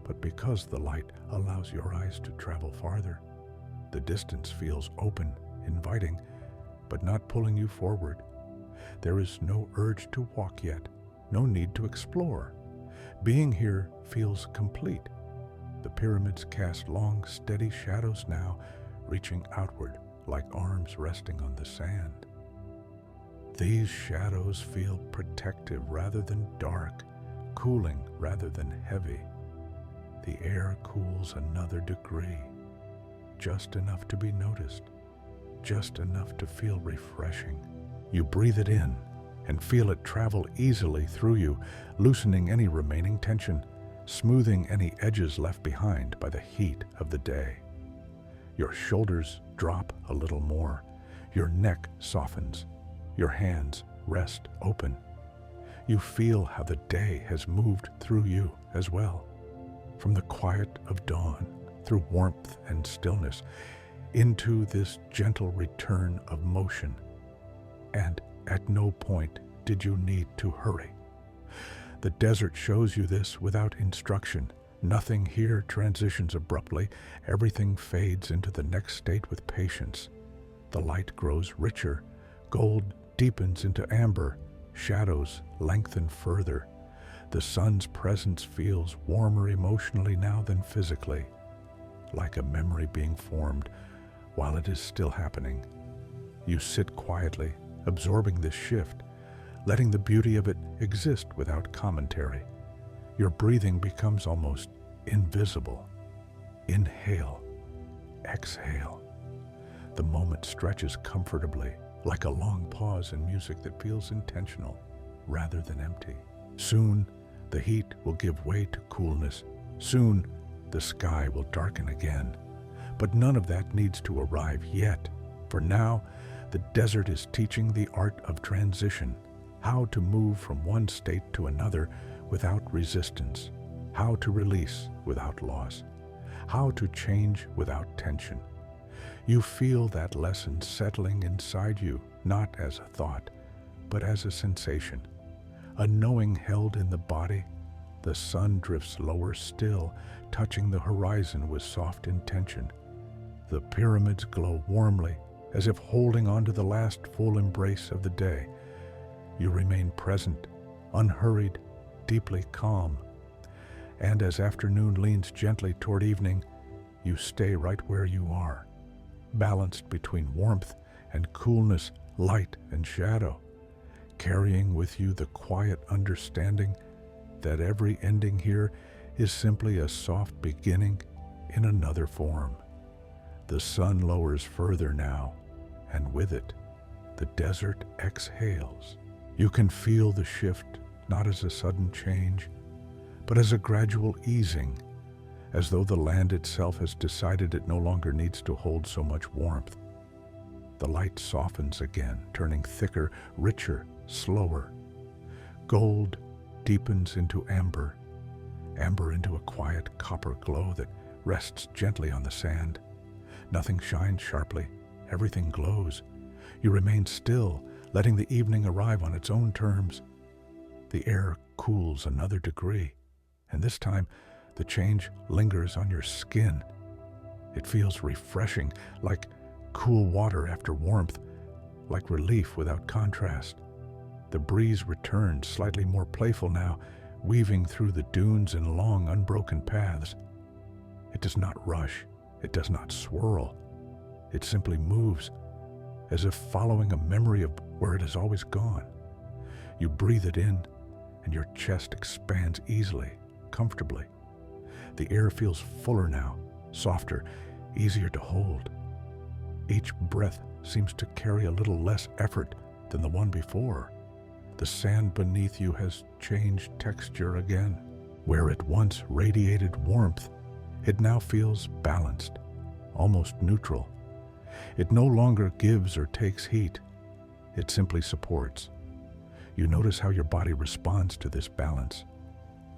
but because the light allows your eyes to travel farther. The distance feels open, inviting, but not pulling you forward. There is no urge to walk yet, no need to explore. Being here feels complete. The pyramids cast long, steady shadows now, reaching outward like arms resting on the sand. These shadows feel protective rather than dark, cooling rather than heavy. The air cools another degree, just enough to be noticed, just enough to feel refreshing. You breathe it in and feel it travel easily through you, loosening any remaining tension, smoothing any edges left behind by the heat of the day. Your shoulders drop a little more. Your neck softens. Your hands rest open. You feel how the day has moved through you as well. From the quiet of dawn, through warmth and stillness, into this gentle return of motion. And at no point did you need to hurry. The desert shows you this without instruction. Nothing here transitions abruptly. Everything fades into the next state with patience. The light grows richer. Gold deepens into amber. Shadows lengthen further. The sun's presence feels warmer emotionally now than physically, like a memory being formed while it is still happening. You sit quietly, absorbing this shift, letting the beauty of it exist without commentary. Your breathing becomes almost invisible. Inhale, exhale. The moment stretches comfortably, like a long pause in music that feels intentional rather than empty. Soon, the heat will give way to coolness. Soon, the sky will darken again. But none of that needs to arrive yet. For now, the desert is teaching the art of transition, how to move from one state to another without resistance, how to release without loss, how to change without tension. You feel that lesson settling inside you, not as a thought, but as a sensation, a knowing held in the body. The sun drifts lower still, touching the horizon with soft intention. The pyramids glow warmly, as if holding on to the last full embrace of the day. You remain present, unhurried, deeply calm. And as afternoon leans gently toward evening, you stay right where you are, balanced between warmth and coolness, light and shadow, carrying with you the quiet understanding that every ending here is simply a soft beginning in another form. The sun lowers further now, and with it, the desert exhales. You can feel the shift not as a sudden change, but as a gradual easing, as though the land itself has decided it no longer needs to hold so much warmth. The light softens again, turning thicker, richer, slower. Gold deepens into amber, amber into a quiet copper glow that rests gently on the sand. Nothing shines sharply, everything glows. You remain still, letting the evening arrive on its own terms. The air cools another degree, and this time the change lingers on your skin. It feels refreshing, like cool water after warmth, like relief without contrast. The breeze returns, slightly more playful now, weaving through the dunes in long, unbroken paths. It does not rush, it does not swirl. It simply moves, as if following a memory of where it has always gone. You breathe it in, and your chest expands easily, comfortably. The air feels fuller now, softer, easier to hold. Each breath seems to carry a little less effort than the one before. The sand beneath you has changed texture again. Where it once radiated warmth, it now feels balanced, almost neutral. It no longer gives or takes heat. It simply supports. You notice how your body responds to this balance.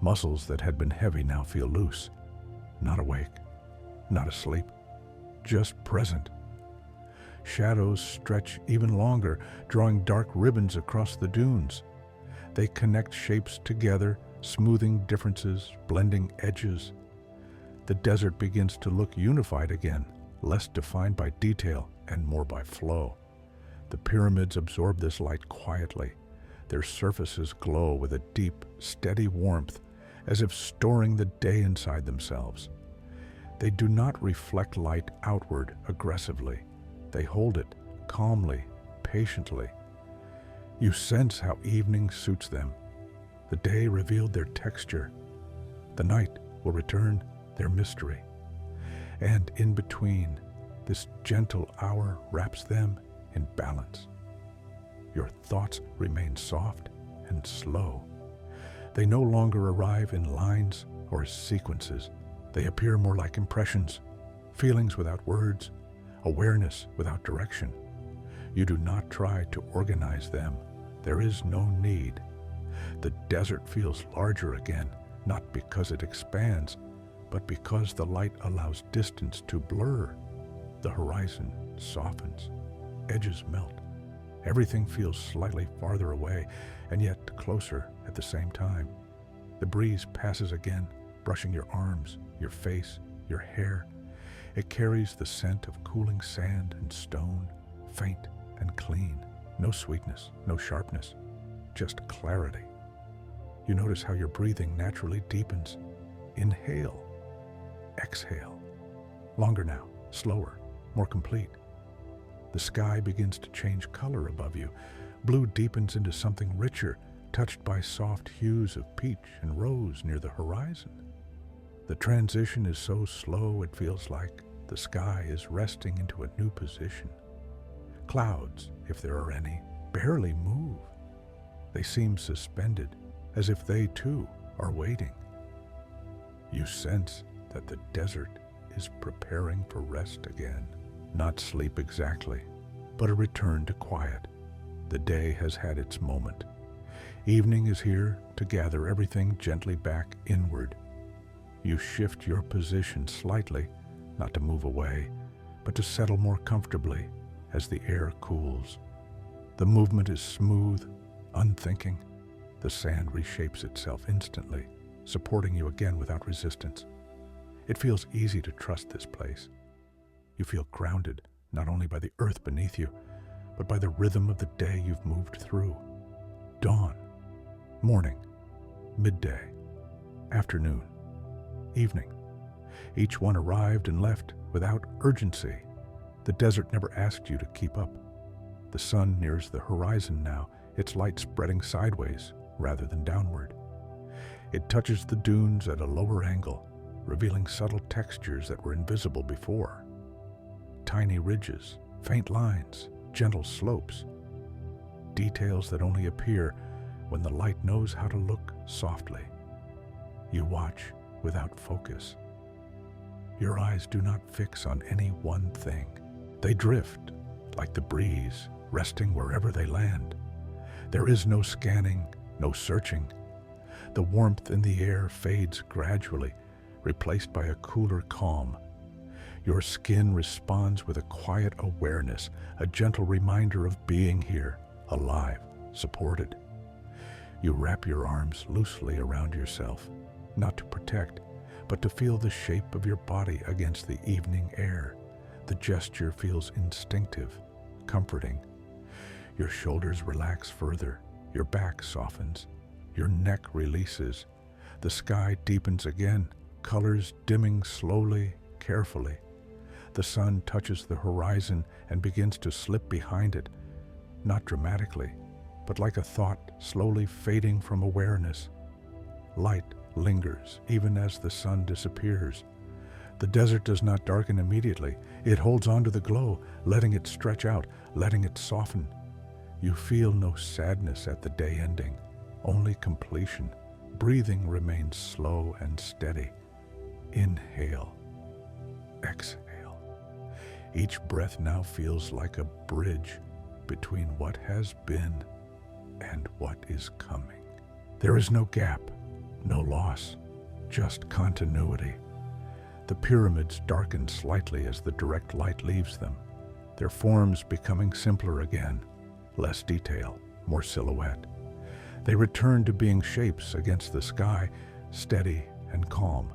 Muscles that had been heavy now feel loose, not awake, not asleep, just present. Shadows stretch even longer, drawing dark ribbons across the dunes. They connect shapes together, smoothing differences, blending edges. The desert begins to look unified again, less defined by detail and more by flow. The pyramids absorb this light quietly. Their surfaces glow with a deep, steady warmth, as if storing the day inside themselves. They do not reflect light outward aggressively. They hold it calmly, patiently. You sense how evening suits them. The day revealed their texture. The night will return their mystery. And in between, this gentle hour wraps them in balance. Your thoughts remain soft and slow. They no longer arrive in lines or sequences. They appear more like impressions, feelings without words, awareness without direction. You do not try to organize them. There is no need. The desert feels larger again, not because it expands, but because the light allows distance to blur. The horizon softens, edges melt. Everything feels slightly farther away, and yet closer at the same time. The breeze passes again, brushing your arms, your face, your hair. It carries the scent of cooling sand and stone, faint and clean. No sweetness, no sharpness, just clarity. You notice how your breathing naturally deepens. Inhale, exhale. Longer now, slower, more complete. The sky begins to change color above you. Blue deepens into something richer, touched by soft hues of peach and rose near the horizon. The transition is so slow it feels like the sky is resting into a new position. Clouds, if there are any, barely move. They seem suspended, as if they too are waiting. You sense that the desert is preparing for rest again. Not sleep exactly, but a return to quiet. The day has had its moment. Evening is here to gather everything gently back inward. You shift your position slightly, not to move away, but to settle more comfortably as the air cools. The movement is smooth, unthinking. The sand reshapes itself instantly, supporting you again without resistance. It feels easy to trust this place. You feel grounded, not only by the earth beneath you, but by the rhythm of the day you've moved through. Dawn, morning, midday, afternoon, evening. Each one arrived and left without urgency. The desert never asked you to keep up. The sun nears the horizon now, its light spreading sideways rather than downward. It touches the dunes at a lower angle, revealing subtle textures that were invisible before. Tiny ridges, faint lines, gentle slopes. Details that only appear when the light knows how to look softly. You watch without focus. Your eyes do not fix on any one thing. They drift, like the breeze, resting wherever they land. There is no scanning, no searching. The warmth in the air fades gradually, replaced by a cooler calm. Your skin responds with a quiet awareness, a gentle reminder of being here, alive, supported. You wrap your arms loosely around yourself, not to protect, but to feel the shape of your body against the evening air. The gesture feels instinctive, comforting. Your shoulders relax further, your back softens, your neck releases. The sky deepens again, colors dimming slowly, carefully. The sun touches the horizon and begins to slip behind it, not dramatically, but like a thought slowly fading from awareness. Light lingers even as the sun disappears. The desert does not darken immediately. It holds on to the glow, letting it stretch out, letting it soften. You feel no sadness at the day ending, only completion. Breathing remains slow and steady. Inhale, exhale. Each breath now feels like a bridge between what has been and what is coming. There is no gap, no loss, just continuity. The pyramids darken slightly as the direct light leaves them, their forms becoming simpler again, less detail, more silhouette. They return to being shapes against the sky, steady and calm.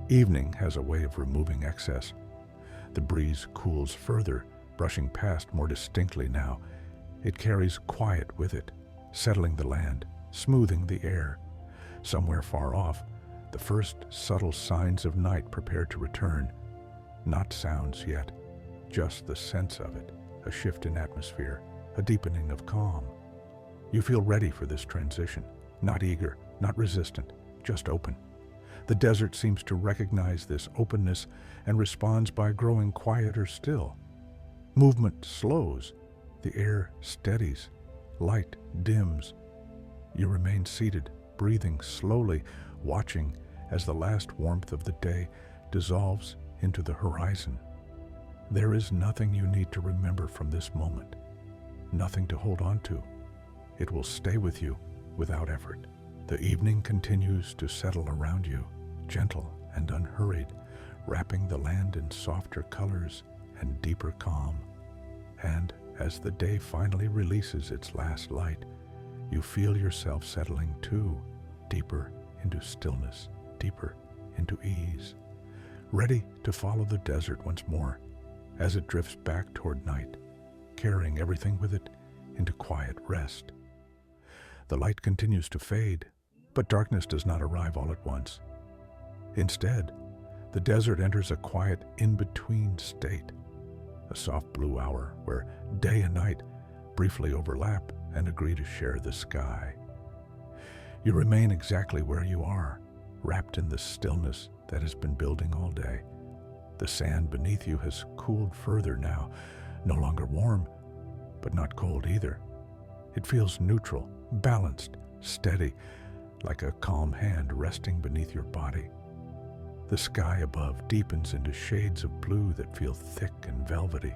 Evening has a way of removing excess. The breeze cools further, brushing past more distinctly now. It carries quiet with it, settling the land, smoothing the air. Somewhere far off, the first subtle signs of night prepare to return. Not sounds yet, just the sense of it, a shift in atmosphere, a deepening of calm. You feel ready for this transition, not eager, not resistant, just open. The desert seems to recognize this openness and responds by growing quieter still. Movement slows, the air steadies, light dims. You remain seated, breathing slowly, watching as the last warmth of the day dissolves into the horizon. There is nothing you need to remember from this moment. nothing to hold on to. It will stay with you without effort. The evening continues to settle around you, gentle and unhurried, wrapping the land in softer colors and deeper calm. And as the day finally releases its last light, you feel yourself settling too, deeper into stillness, deeper into ease, ready to follow the desert once more as it drifts back toward night, carrying everything with it into quiet rest. The light continues to fade, but darkness does not arrive all at once. Instead, the desert enters a quiet in-between state, a soft blue hour where day and night briefly overlap and agree to share the sky. You remain exactly where you are, wrapped in the stillness that has been building all day. The sand beneath you has cooled further now, no longer warm, but not cold either. It feels neutral, balanced, steady, like a calm hand resting beneath your body. The sky above deepens into shades of blue that feel thick and velvety.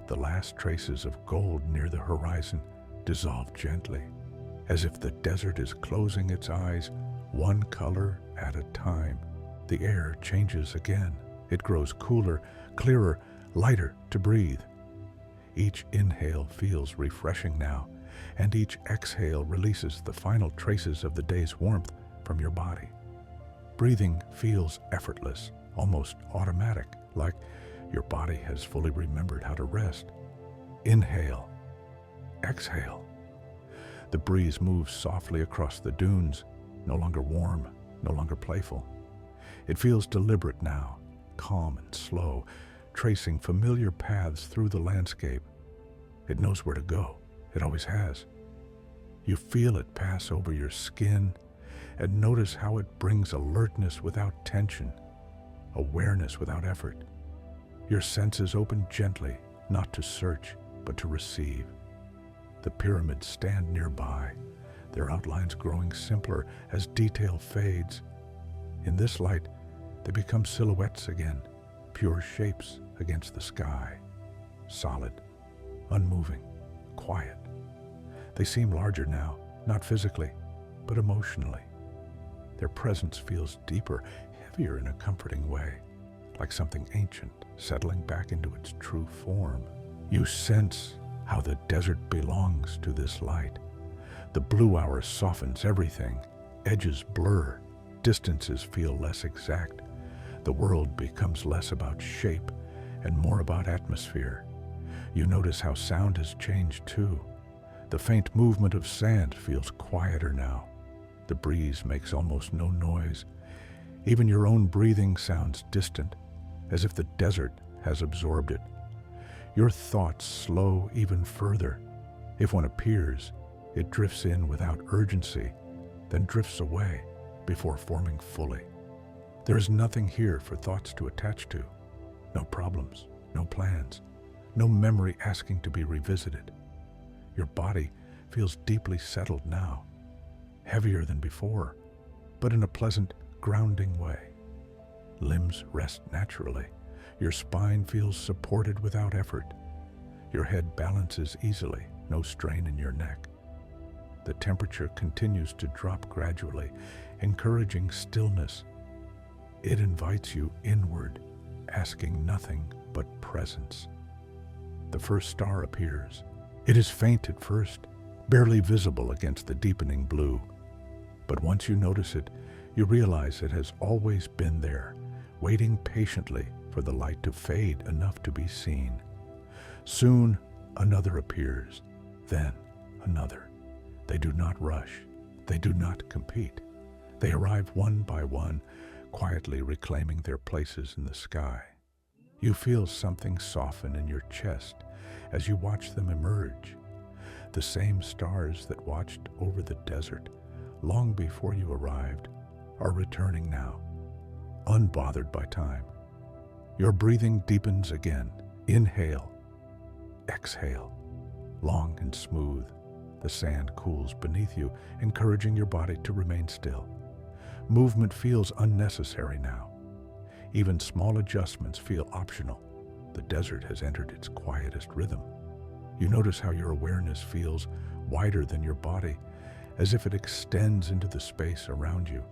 The last traces of gold near the horizon dissolve gently, as if the desert is closing its eyes, one color at a time. The air changes again. It grows cooler, clearer, lighter to breathe. Each inhale feels refreshing now, and each exhale releases the final traces of the day's warmth from your body. Breathing feels effortless, almost automatic, like your body has fully remembered how to rest. Inhale, exhale. The breeze moves softly across the dunes, no longer warm, no longer playful. It feels deliberate now, calm and slow, tracing familiar paths through the landscape. It knows where to go. It always has. You feel it pass over your skin and notice how it brings alertness without tension, awareness without effort. Your senses open gently, not to search, but to receive. The pyramids stand nearby, their outlines growing simpler as detail fades. In this light, they become silhouettes again, pure shapes against the sky, solid, unmoving, quiet. They seem larger now, not physically, but emotionally. Their presence feels deeper, heavier in a comforting way, like something ancient settling back into its true form. You sense how the desert belongs to this light. The blue hour softens everything. Edges blur. Distances feel less exact. The world becomes less about shape and more about atmosphere. You notice how sound has changed too. The faint movement of sand feels quieter now. The breeze makes almost no noise. Even your own breathing sounds distant, as if the desert has absorbed it. Your thoughts slow even further. If one appears, it drifts in without urgency, then drifts away before forming fully. There is nothing here for thoughts to attach to. No problems, no plans, no memory asking to be revisited. Your body feels deeply settled now, heavier than before, but in a pleasant, grounding way. Limbs rest naturally. Your spine feels supported without effort. Your head balances easily, no strain in your neck. The temperature continues to drop gradually, encouraging stillness. It invites you inward, asking nothing but presence. The first star appears. It is faint at first, barely visible against the deepening blue. But once you notice it, you realize it has always been there, waiting patiently for the light to fade enough to be seen. Soon, another appears, then another. They do not rush. They do not compete. They arrive one by one, quietly reclaiming their places in the sky. You feel something soften in your chest as you watch them emerge. The same stars that watched over the desert long before you arrived are returning now, unbothered by time. Your breathing deepens again. Inhale, exhale, long and smooth. The sand cools beneath you, encouraging your body to remain still. Movement feels unnecessary now. Even small adjustments feel optional. The desert has entered its quietest rhythm. You notice how your awareness feels wider than your body, as if it extends into the space around you.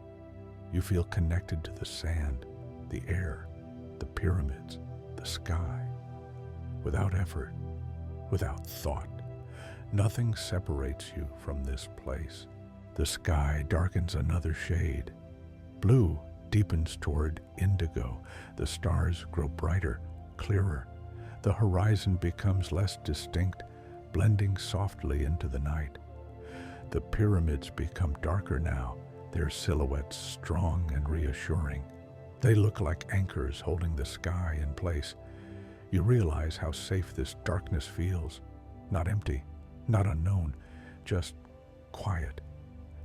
You feel connected to the sand, the air, the pyramids, the sky. Without effort, without thought, nothing separates you from this place. The sky darkens another shade. Blue deepens toward indigo. The stars grow brighter, clearer. The horizon becomes less distinct, blending softly into the night. The pyramids become darker now, their silhouettes strong and reassuring. They look like anchors holding the sky in place. You realize how safe this darkness feels. Not empty, not unknown, just quiet.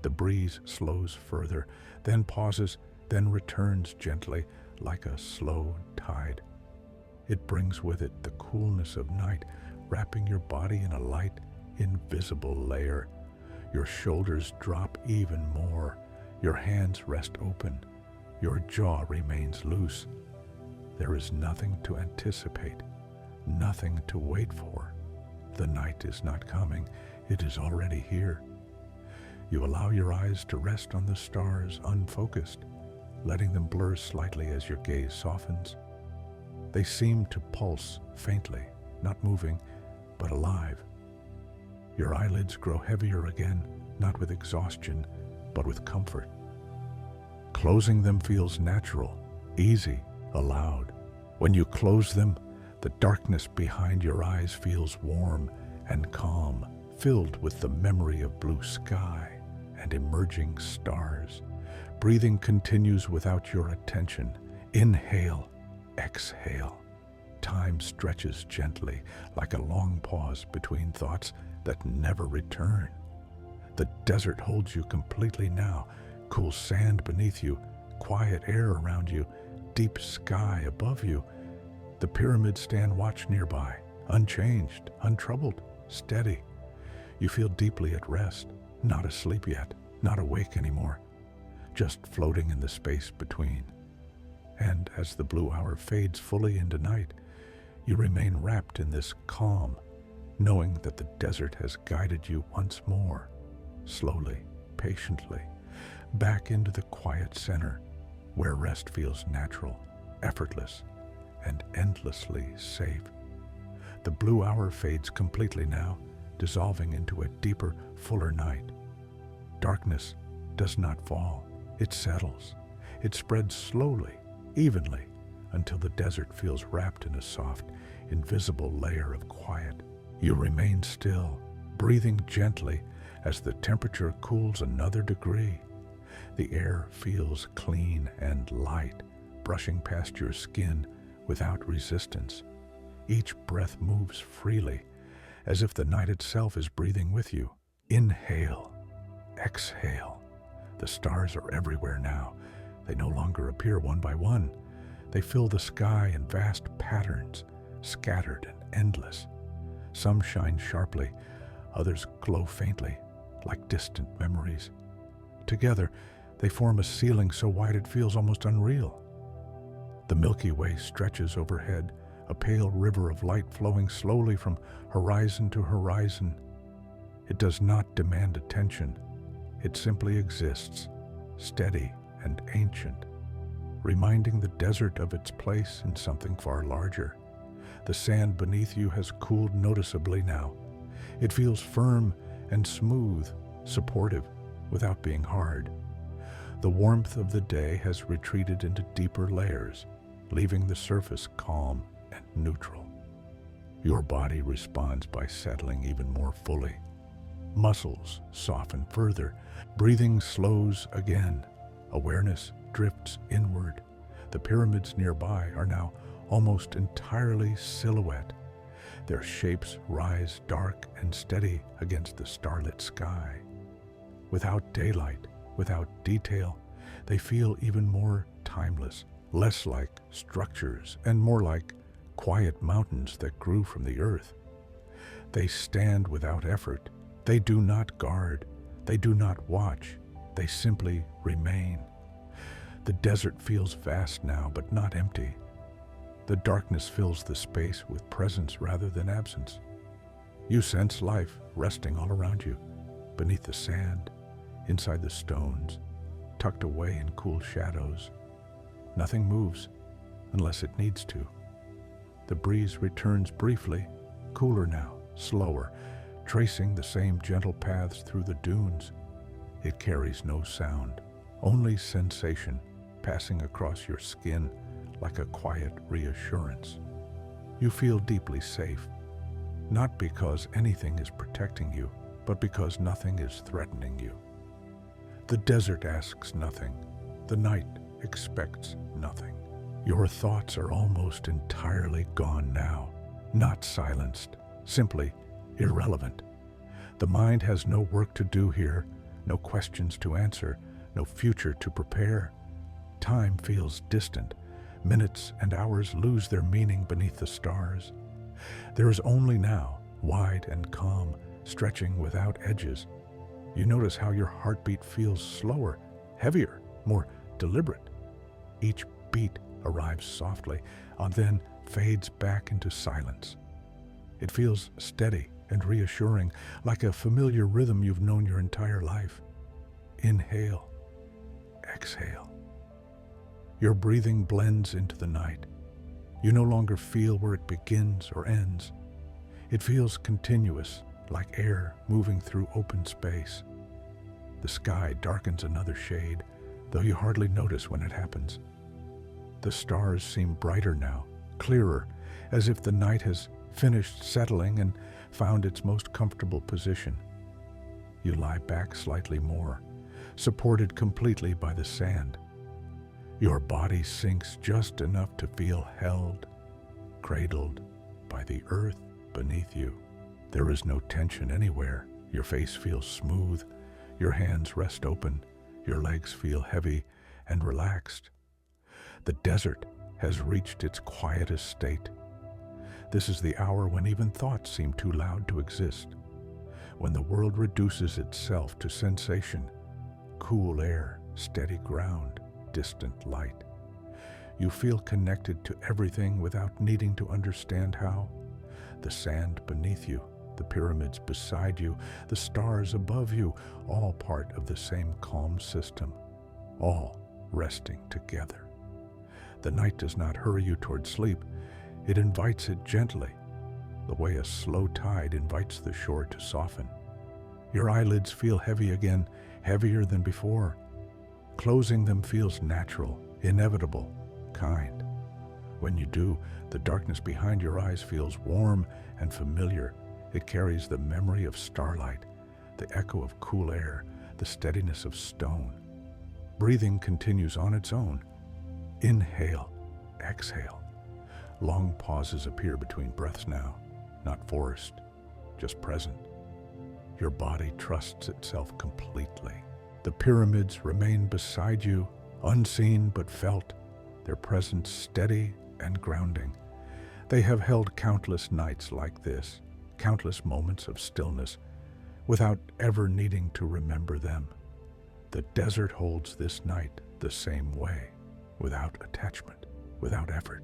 The breeze slows further, then pauses, then returns gently like a slow tide. It brings with it the coolness of night, wrapping your body in a light, invisible layer. Your shoulders drop even more. Your hands rest open. Your jaw remains loose. There is nothing to anticipate, nothing to wait for. The night is not coming, it is already here. You allow your eyes to rest on the stars unfocused, letting them blur slightly as your gaze softens. They seem to pulse faintly, not moving, but alive. Your eyelids grow heavier again, not with exhaustion, but with comfort. Closing them feels natural, easy, allowed. When you close them, the darkness behind your eyes feels warm and calm, filled with the memory of blue sky and emerging stars. Breathing continues without your attention. Inhale, exhale. Time stretches gently, like a long pause between thoughts that never return. The desert holds you completely now. Cool sand beneath you, quiet air around you, deep sky above you. The pyramids stand watch nearby, unchanged, untroubled, steady. You feel deeply at rest, not asleep yet, not awake anymore, just floating in the space between. And as the blue hour fades fully into night, you remain wrapped in this calm, knowing that the desert has guided you once more, slowly, patiently, back into the quiet center, where rest feels natural, effortless, and endlessly safe. The blue hour fades completely now, dissolving into a deeper, fuller night. Darkness does not fall, it settles. It spreads slowly, evenly, until the desert feels wrapped in a soft, invisible layer of quiet. You remain still, breathing gently as the temperature cools another degree. The air feels clean and light, brushing past your skin without resistance. Each breath moves freely, as if the night itself is breathing with you. Inhale, exhale. The stars are everywhere now. They no longer appear one by one. They fill the sky in vast patterns, scattered and endless. Some shine sharply, others glow faintly, like distant memories. Together, they form a ceiling so wide it feels almost unreal. The Milky Way stretches overhead, a pale river of light flowing slowly from horizon to horizon. It does not demand attention. It simply exists, steady and ancient, reminding the desert of its place in something far larger. The sand beneath you has cooled noticeably now. It feels firm and smooth, supportive, without being hard. The warmth of the day has retreated into deeper layers, leaving the surface calm and neutral. Your body responds by settling even more fully. Muscles soften further, breathing slows again. Awareness drifts inward. The pyramids nearby are now almost entirely silhouette. Their shapes rise dark and steady against the starlit sky. Without daylight, without detail, they feel even more timeless, less like structures and more like quiet mountains that grew from the earth. They stand without effort. They do not guard. They do not watch. They simply remain. The desert feels vast now, but not empty. The darkness fills the space with presence rather than absence. You sense life resting all around you, beneath the sand, inside the stones, tucked away in cool shadows. Nothing moves unless it needs to. The breeze returns briefly, cooler now, slower, tracing the same gentle paths through the dunes. It carries no sound, only sensation passing across your skin like a quiet reassurance. You feel deeply safe, not because anything is protecting you, but because nothing is threatening you. The desert asks nothing. The night expects nothing. Your thoughts are almost entirely gone now, not silenced, simply irrelevant. The mind has no work to do here, no questions to answer, no future to prepare. Time feels distant. Minutes and hours lose their meaning beneath the stars. There is only now, wide and calm, stretching without edges. You notice how your heartbeat feels slower, heavier, more deliberate. Each beat arrives softly, and then fades back into silence. It feels steady and reassuring, like a familiar rhythm you've known your entire life. Inhale, exhale. Your breathing blends into the night. You no longer feel where it begins or ends. It feels continuous, like air moving through open space. The sky darkens another shade, though you hardly notice when it happens. The stars seem brighter now, clearer, as if the night has finished settling and found its most comfortable position. You lie back slightly more, supported completely by the sand. Your body sinks just enough to feel held, cradled by the earth beneath you. There is no tension anywhere. Your face feels smooth, your hands rest open, your legs feel heavy and relaxed. The desert has reached its quietest state. This is the hour when even thoughts seem too loud to exist, when the world reduces itself to sensation, cool air, steady ground, distant light. You feel connected to everything without needing to understand how. The sand beneath you, the pyramids beside you, the stars above you, all part of the same calm system, all resting together. The night does not hurry you toward sleep. It invites it gently, the way a slow tide invites the shore to soften. Your eyelids feel heavy again, heavier than before. Closing them feels natural, inevitable, kind. When you do, the darkness behind your eyes feels warm and familiar. It carries the memory of starlight, the echo of cool air, the steadiness of stone. Breathing continues on its own. Inhale, exhale. Long pauses appear between breaths now, not forced, just present. Your body trusts itself completely. The pyramids remain beside you, unseen but felt, their presence steady and grounding. They have held countless nights like this, countless moments of stillness, without ever needing to remember them. The desert holds this night the same way, without attachment, without effort.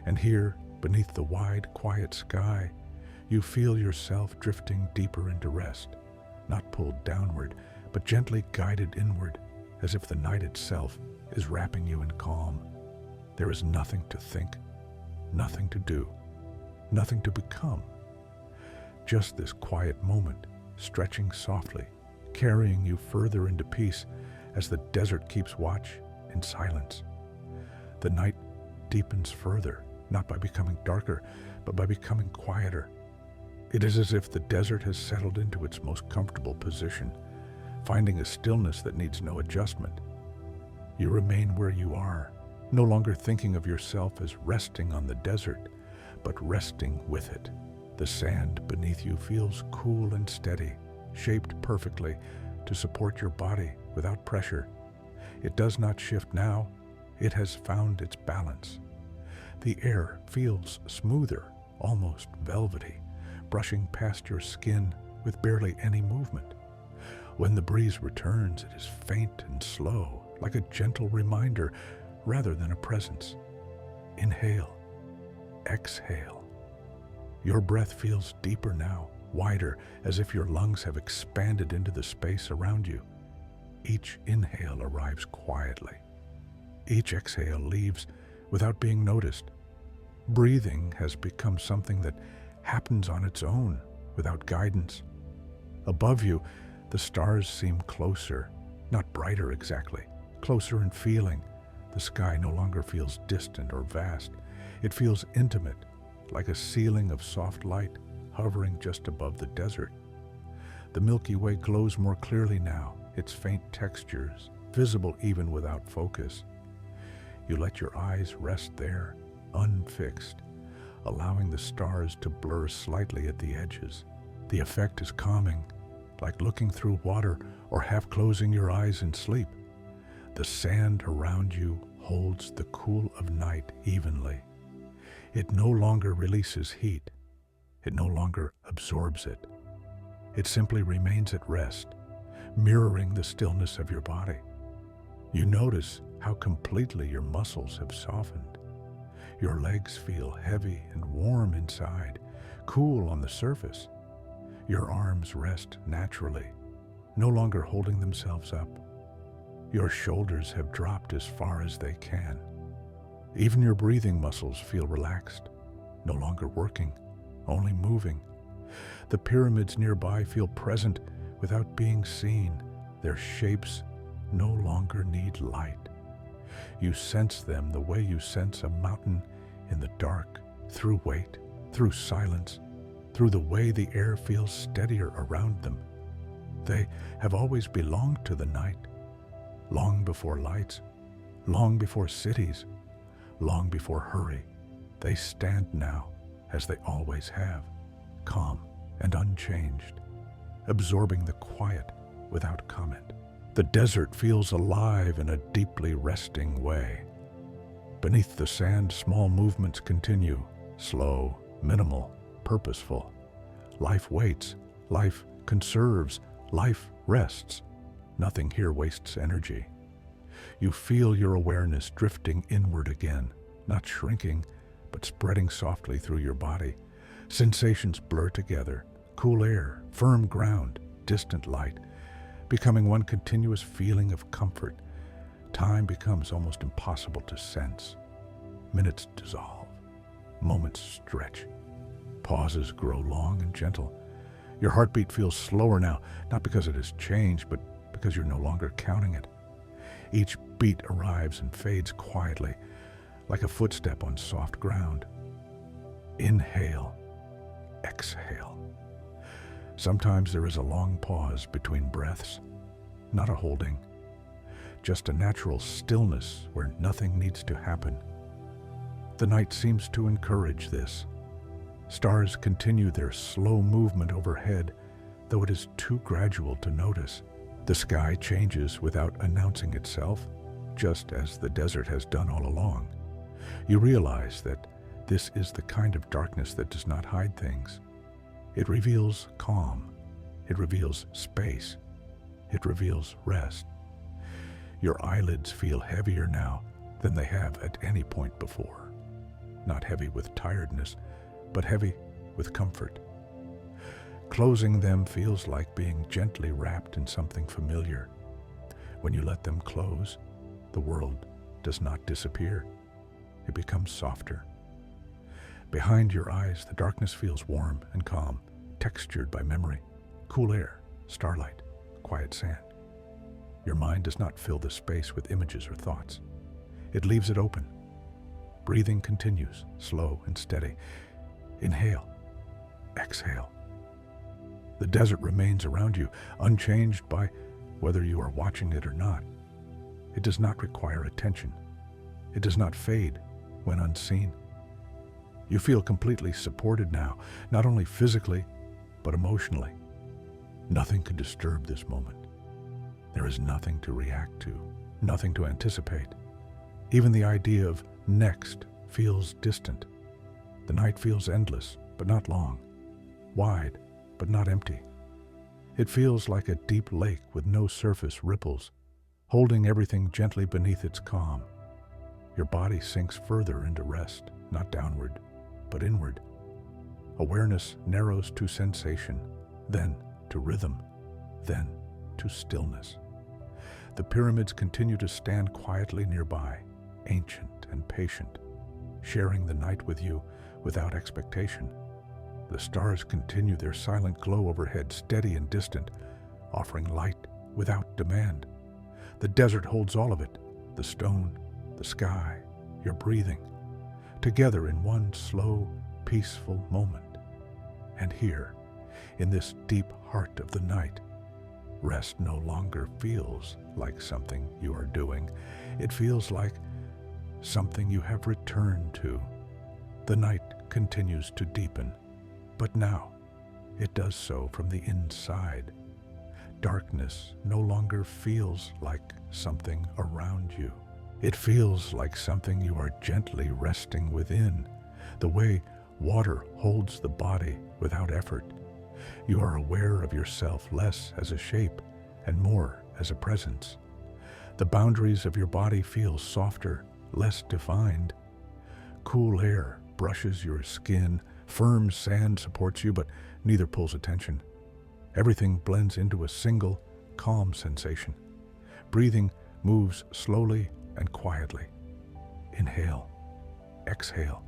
And here, beneath the wide, quiet sky, you feel yourself drifting deeper into rest, not pulled downward, but gently guided inward, as if the night itself is wrapping you in calm. There is nothing to think, nothing to do, nothing to become. Just this quiet moment, stretching softly, carrying you further into peace as the desert keeps watch in silence. The night deepens further, not by becoming darker, but by becoming quieter. It is as if the desert has settled into its most comfortable position, finding a stillness that needs no adjustment. You remain where you are, no longer thinking of yourself as resting on the desert, but resting with it. The sand beneath you feels cool and steady, shaped perfectly to support your body without pressure. It does not shift now. It has found its balance. The air feels smoother, almost velvety, brushing past your skin with barely any movement. When the breeze returns, it is faint and slow, like a gentle reminder rather than a presence. Inhale, exhale. Your breath feels deeper now, wider, as if your lungs have expanded into the space around you. Each inhale arrives quietly. Each exhale leaves without being noticed. Breathing has become something that happens on its own, without guidance. Above you, the stars seem closer, not brighter exactly, closer in feeling. The sky no longer feels distant or vast. It feels intimate, like a ceiling of soft light hovering just above the desert. The Milky Way glows more clearly now, its faint textures visible even without focus. You let your eyes rest there, unfixed, allowing the stars to blur slightly at the edges. The effect is calming, like looking through water or half closing your eyes in sleep. The sand around you holds the cool of night evenly. It no longer releases heat. It no longer absorbs it. It simply remains at rest, mirroring the stillness of your body. You notice how completely your muscles have softened. Your legs feel heavy and warm inside, cool on the surface. Your arms rest naturally, no longer holding themselves up. Your shoulders have dropped as far as they can. Even your breathing muscles feel relaxed, no longer working, only moving. The pyramids nearby feel present without being seen. Their shapes no longer need light. You sense them the way you sense a mountain in the dark, through weight, through silence, through the way the air feels steadier around them. They have always belonged to the night, long before lights, long before cities, long before hurry. They stand now, as they always have, calm and unchanged, absorbing the quiet without comment. The desert feels alive in a deeply resting way. Beneath the sand, small movements continue, slow, minimal, purposeful. Life waits, life conserves, life rests. Nothing here wastes energy. You feel your awareness drifting inward again, not shrinking, but spreading softly through your body. Sensations blur together, cool air, firm ground, distant light, becoming one continuous feeling of comfort. Time becomes almost impossible to sense. Minutes dissolve, moments stretch, pauses grow long and gentle. Your heartbeat feels slower now, not because it has changed, but because you're no longer counting it. Each beat arrives and fades quietly, like a footstep on soft ground. Inhale, exhale. Sometimes there is a long pause between breaths, not a holding, just a natural stillness where nothing needs to happen. The night seems to encourage this. Stars continue their slow movement overhead, though it is too gradual to notice. The sky changes without announcing itself, just as the desert has done all along. You realize that this is the kind of darkness that does not hide things. It reveals calm. It reveals space. It reveals rest. Your eyelids feel heavier now than they have at any point before. Not heavy with tiredness, but heavy with comfort. Closing them feels like being gently wrapped in something familiar. When you let them close, the world does not disappear. It becomes softer. Behind your eyes, the darkness feels warm and calm, textured by memory, cool air, starlight, quiet sand. Your mind does not fill the space with images or thoughts. It leaves it open. Breathing continues, slow and steady. Inhale, exhale. The desert remains around you, unchanged by whether you are watching it or not. It does not require attention. It does not fade when unseen. You feel completely supported now, not only physically, but emotionally. Nothing could disturb this moment. There is nothing to react to, nothing to anticipate. Even the idea of next feels distant. The night feels endless, but not long, wide, but not empty. It feels like a deep lake with no surface ripples, holding everything gently beneath its calm. Your body sinks further into rest, not downward, but inward. Awareness narrows to sensation, then to rhythm, then to stillness. The pyramids continue to stand quietly nearby, ancient and patient, sharing the night with you without expectation. The stars continue their silent glow overhead, steady and distant, offering light without demand. The desert holds all of it, the stone, the sky, your breathing, together in one slow, peaceful moment. And here, in this deep heart of the night, rest no longer feels like something you are doing. It feels like something you have returned to. The night continues to deepen, but now it does so from the inside. Darkness no longer feels like something around you. It feels like something you are gently resting within, the way water holds the body without effort. You are aware of yourself less as a shape and more as a presence. The boundaries of your body feel softer, less defined. Cool air brushes your skin, firm sand supports you, but neither pulls attention. Everything blends into a single, calm sensation. Breathing moves slowly and quietly. Inhale, exhale.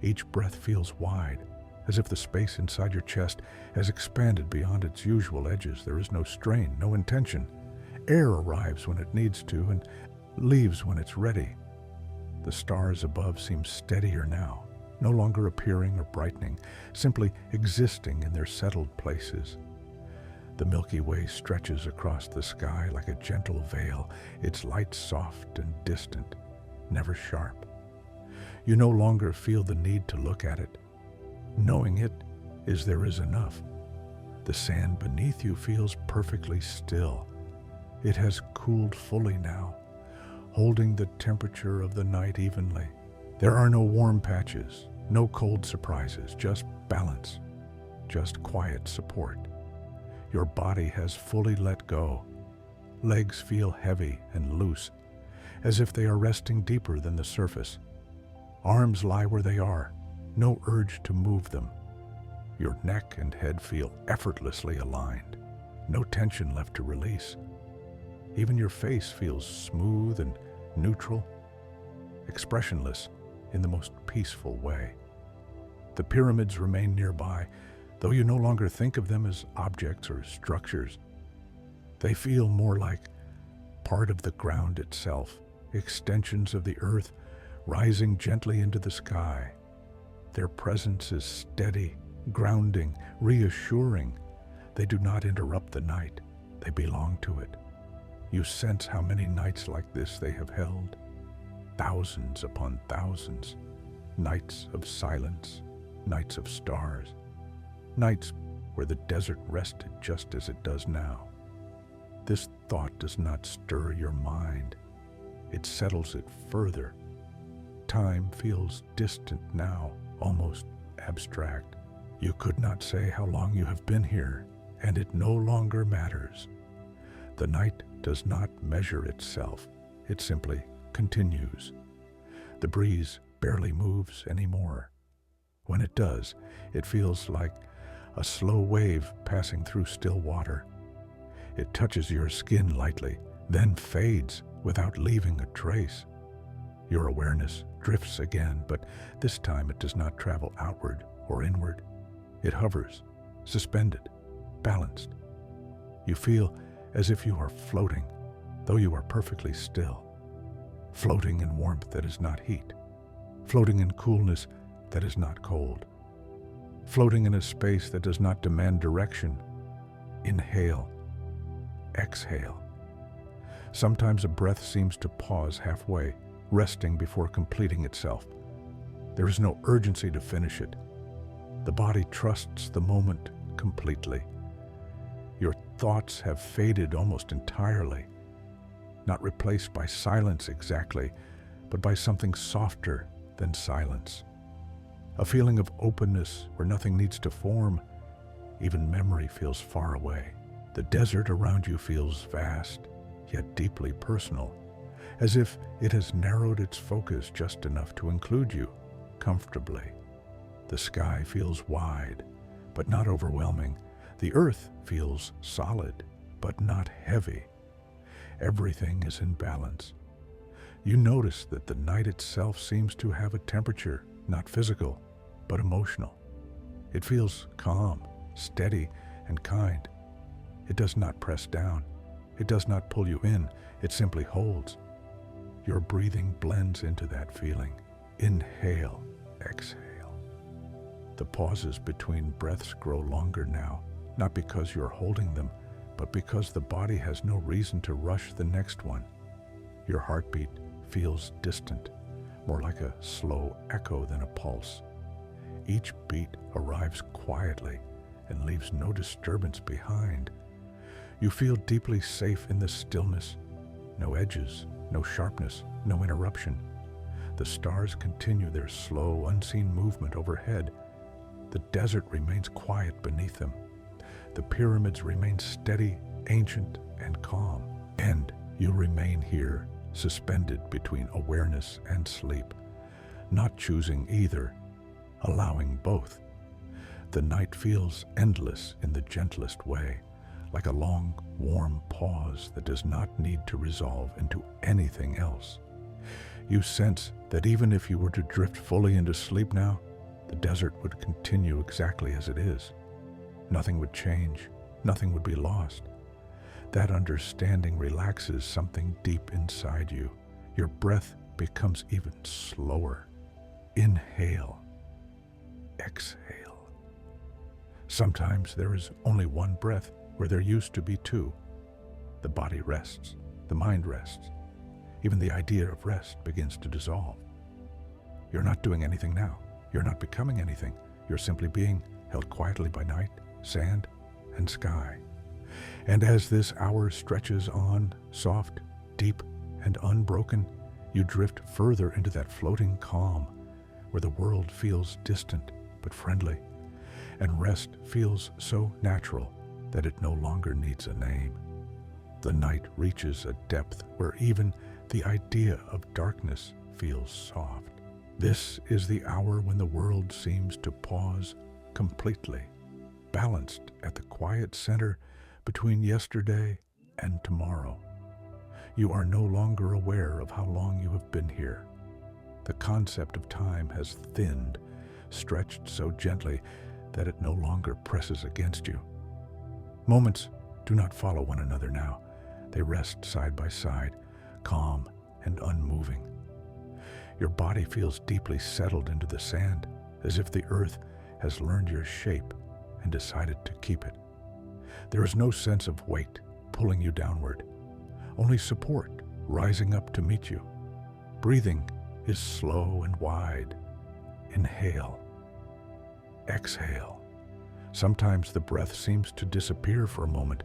Each breath feels wide, as if the space inside your chest has expanded beyond its usual edges. There is no strain, no intention. Air arrives when it needs to and leaves when it's ready. The stars above seem steadier now, no longer appearing or brightening, simply existing in their settled places. The Milky Way stretches across the sky like a gentle veil, its light soft and distant, never sharp. You no longer feel the need to look at it. Knowing it there is enough. The sand beneath you feels perfectly still. It has cooled fully now, holding the temperature of the night evenly. There are no warm patches, no cold surprises, just balance, just quiet support. Your body has fully let go. Legs feel heavy and loose, as if they are resting deeper than the surface. Arms lie where they are, no urge to move them. Your neck and head feel effortlessly aligned, no tension left to release. Even your face feels smooth and neutral, expressionless in the most peaceful way. The pyramids remain nearby, though you no longer think of them as objects or structures. They feel more like part of the ground itself, extensions of the earth rising gently into the sky. Their presence is steady, grounding, reassuring. They do not interrupt the night. They belong to it. You sense how many nights like this they have held. Thousands upon thousands. Nights of silence, nights of stars. Nights where the desert rested just as it does now. This thought does not stir your mind. It settles it further. Time feels distant now, almost abstract. You could not say how long you have been here, and it no longer matters. The night does not measure itself. It simply continues. The breeze barely moves anymore. When it does, it feels like a slow wave passing through still water. It touches your skin lightly, then fades without leaving a trace. Your awareness drifts again, but this time it does not travel outward or inward. It hovers, suspended, balanced. You feel as if you are floating, though you are perfectly still. Floating in warmth that is not heat. Floating in coolness that is not cold. Floating in a space that does not demand direction. Inhale, exhale. Sometimes a breath seems to pause halfway, resting before completing itself. There is no urgency to finish it. The body trusts the moment completely. Your thoughts have faded almost entirely, not replaced by silence exactly, but by something softer than silence. A feeling of openness where nothing needs to form. Even memory feels far away. The desert around you feels vast, yet deeply personal, as if it has narrowed its focus just enough to include you comfortably. The sky feels wide, but not overwhelming. The earth feels solid, but not heavy. Everything is in balance. You notice that the night itself seems to have a temperature, not physical, but emotional. It feels calm, steady, and kind. It does not press down. It does not pull you in. It simply holds. Your breathing blends into that feeling. Inhale, exhale. The pauses between breaths grow longer now, not because you're holding them, but because the body has no reason to rush the next one. Your heartbeat feels distant, more like a slow echo than a pulse. Each beat arrives quietly and leaves no disturbance behind. You feel deeply safe in the stillness. No edges, no sharpness, no interruption. The stars continue their slow, unseen movement overhead. The desert remains quiet beneath them. The pyramids remain steady, ancient, and calm. And you remain here, suspended between awareness and sleep, not choosing either, allowing both. The night feels endless in the gentlest way, like a long, warm pause that does not need to resolve into anything else. You sense that even if you were to drift fully into sleep now, the desert would continue exactly as it is. Nothing would change. Nothing would be lost. That understanding relaxes something deep inside you. Your breath becomes even slower. Inhale. Exhale. Sometimes there is only one breath where there used to be two. The body rests. The mind rests. Even the idea of rest begins to dissolve. You're not doing anything now. You're not becoming anything. You're simply being held quietly by night, sand, and sky. And as this hour stretches on, soft, deep, and unbroken, you drift further into that floating calm where the world feels distant but friendly, and rest feels so natural that it no longer needs a name. The night reaches a depth where even the idea of darkness feels soft. This is the hour when the world seems to pause completely, balanced at the quiet center between yesterday and tomorrow. You are no longer aware of how long you have been here. The concept of time has thinned, stretched so gently that it no longer presses against you. Moments do not follow one another now. They rest side by side, calm and unmoving. Your body feels deeply settled into the sand, as if the earth has learned your shape and decided to keep it. There is no sense of weight pulling you downward, only support rising up to meet you. Breathing is slow and wide. Inhale. Exhale. Sometimes the breath seems to disappear for a moment,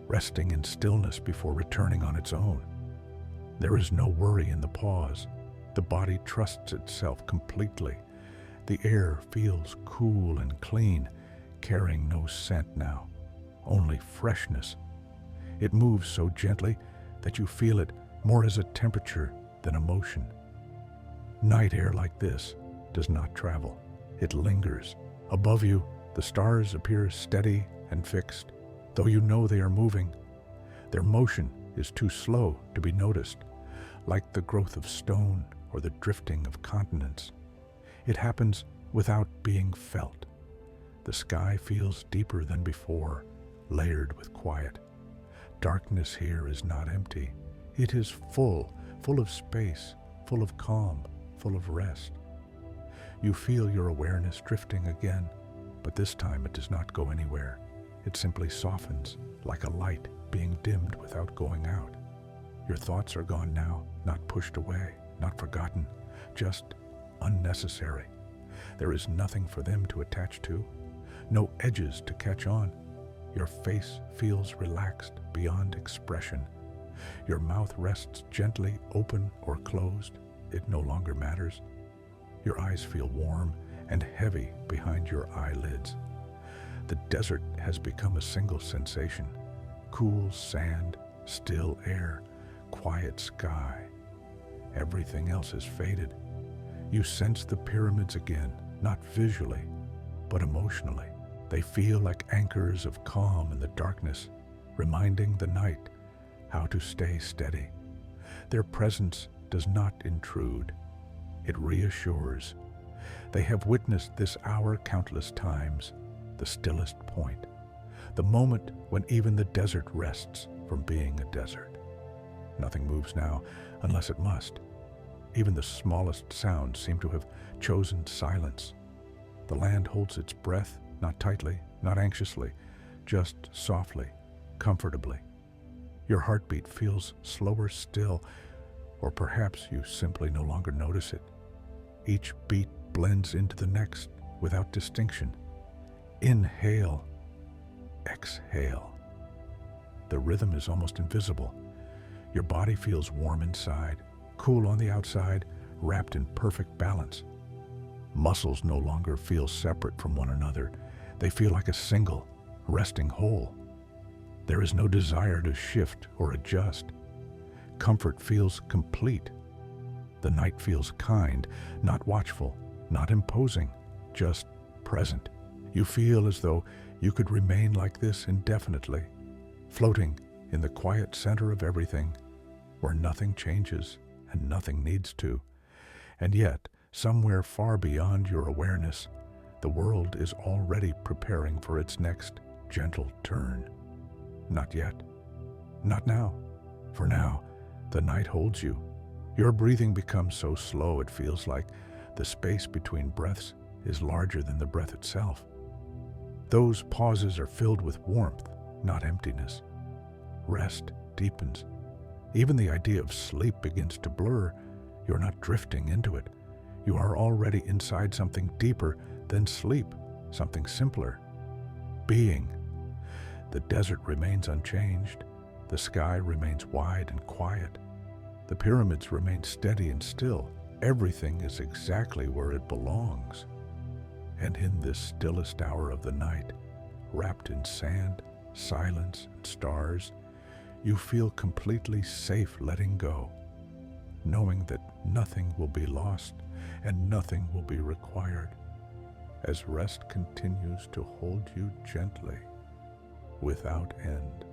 resting in stillness before returning on its own. There is no worry in the pause. The body trusts itself completely. The air feels cool and clean, carrying no scent now, only freshness. It moves so gently that you feel it more as a temperature than emotion. Night air like this does not travel. It lingers. Above you, the stars appear steady and fixed, though you know they are moving. Their motion is too slow to be noticed, like the growth of stone or the drifting of continents. It happens without being felt. The sky feels deeper than before, layered with quiet. Darkness here is not empty. It is full of space, full of calm, full of rest. You feel your awareness drifting again, but this time it does not go anywhere. It simply softens, like a light being dimmed without going out. Your thoughts are gone now, not pushed away, not forgotten, just unnecessary. There is nothing for them to attach to, no edges to catch on. Your face feels relaxed beyond expression. Your mouth rests gently open or closed. It no longer matters. Your eyes feel warm and heavy behind your eyelids. The desert has become a single sensation. Cool sand, still air, quiet sky. Everything else has faded. You sense the pyramids again, not visually, but emotionally. They feel like anchors of calm in the darkness, reminding the night how to stay steady. Their presence does not intrude. It reassures. They have witnessed this hour countless times, the stillest point, the moment when even the desert rests from being a desert. Nothing moves now unless it must. Even the smallest sounds seem to have chosen silence. The land holds its breath, not tightly, not anxiously, just softly, comfortably. Your heartbeat feels slower still, or perhaps you simply no longer notice it. Each beat blends into the next without distinction. Inhale, exhale. The rhythm is almost invisible. Your body feels warm inside, cool on the outside, wrapped in perfect balance. Muscles no longer feel separate from one another. They feel like a single, resting whole. There is no desire to shift or adjust. Comfort feels complete. The night feels kind, not watchful, not imposing, just present. You feel as though you could remain like this indefinitely, floating in the quiet center of everything, where nothing changes and nothing needs to. And yet, somewhere far beyond your awareness, the world is already preparing for its next gentle turn. Not yet. Not now. For now, the night holds you. Your breathing becomes so slow it feels like the space between breaths is larger than the breath itself. Those pauses are filled with warmth, not emptiness. Rest deepens. Even the idea of sleep begins to blur. You're not drifting into it. You are already inside something deeper than sleep, something simpler. Being. The desert remains unchanged. The sky remains wide and quiet. The pyramids remain steady and still. Everything is exactly where it belongs. And in this stillest hour of the night, wrapped in sand, silence, and stars, you feel completely safe letting go, knowing that nothing will be lost and nothing will be required, as rest continues to hold you gently, without end.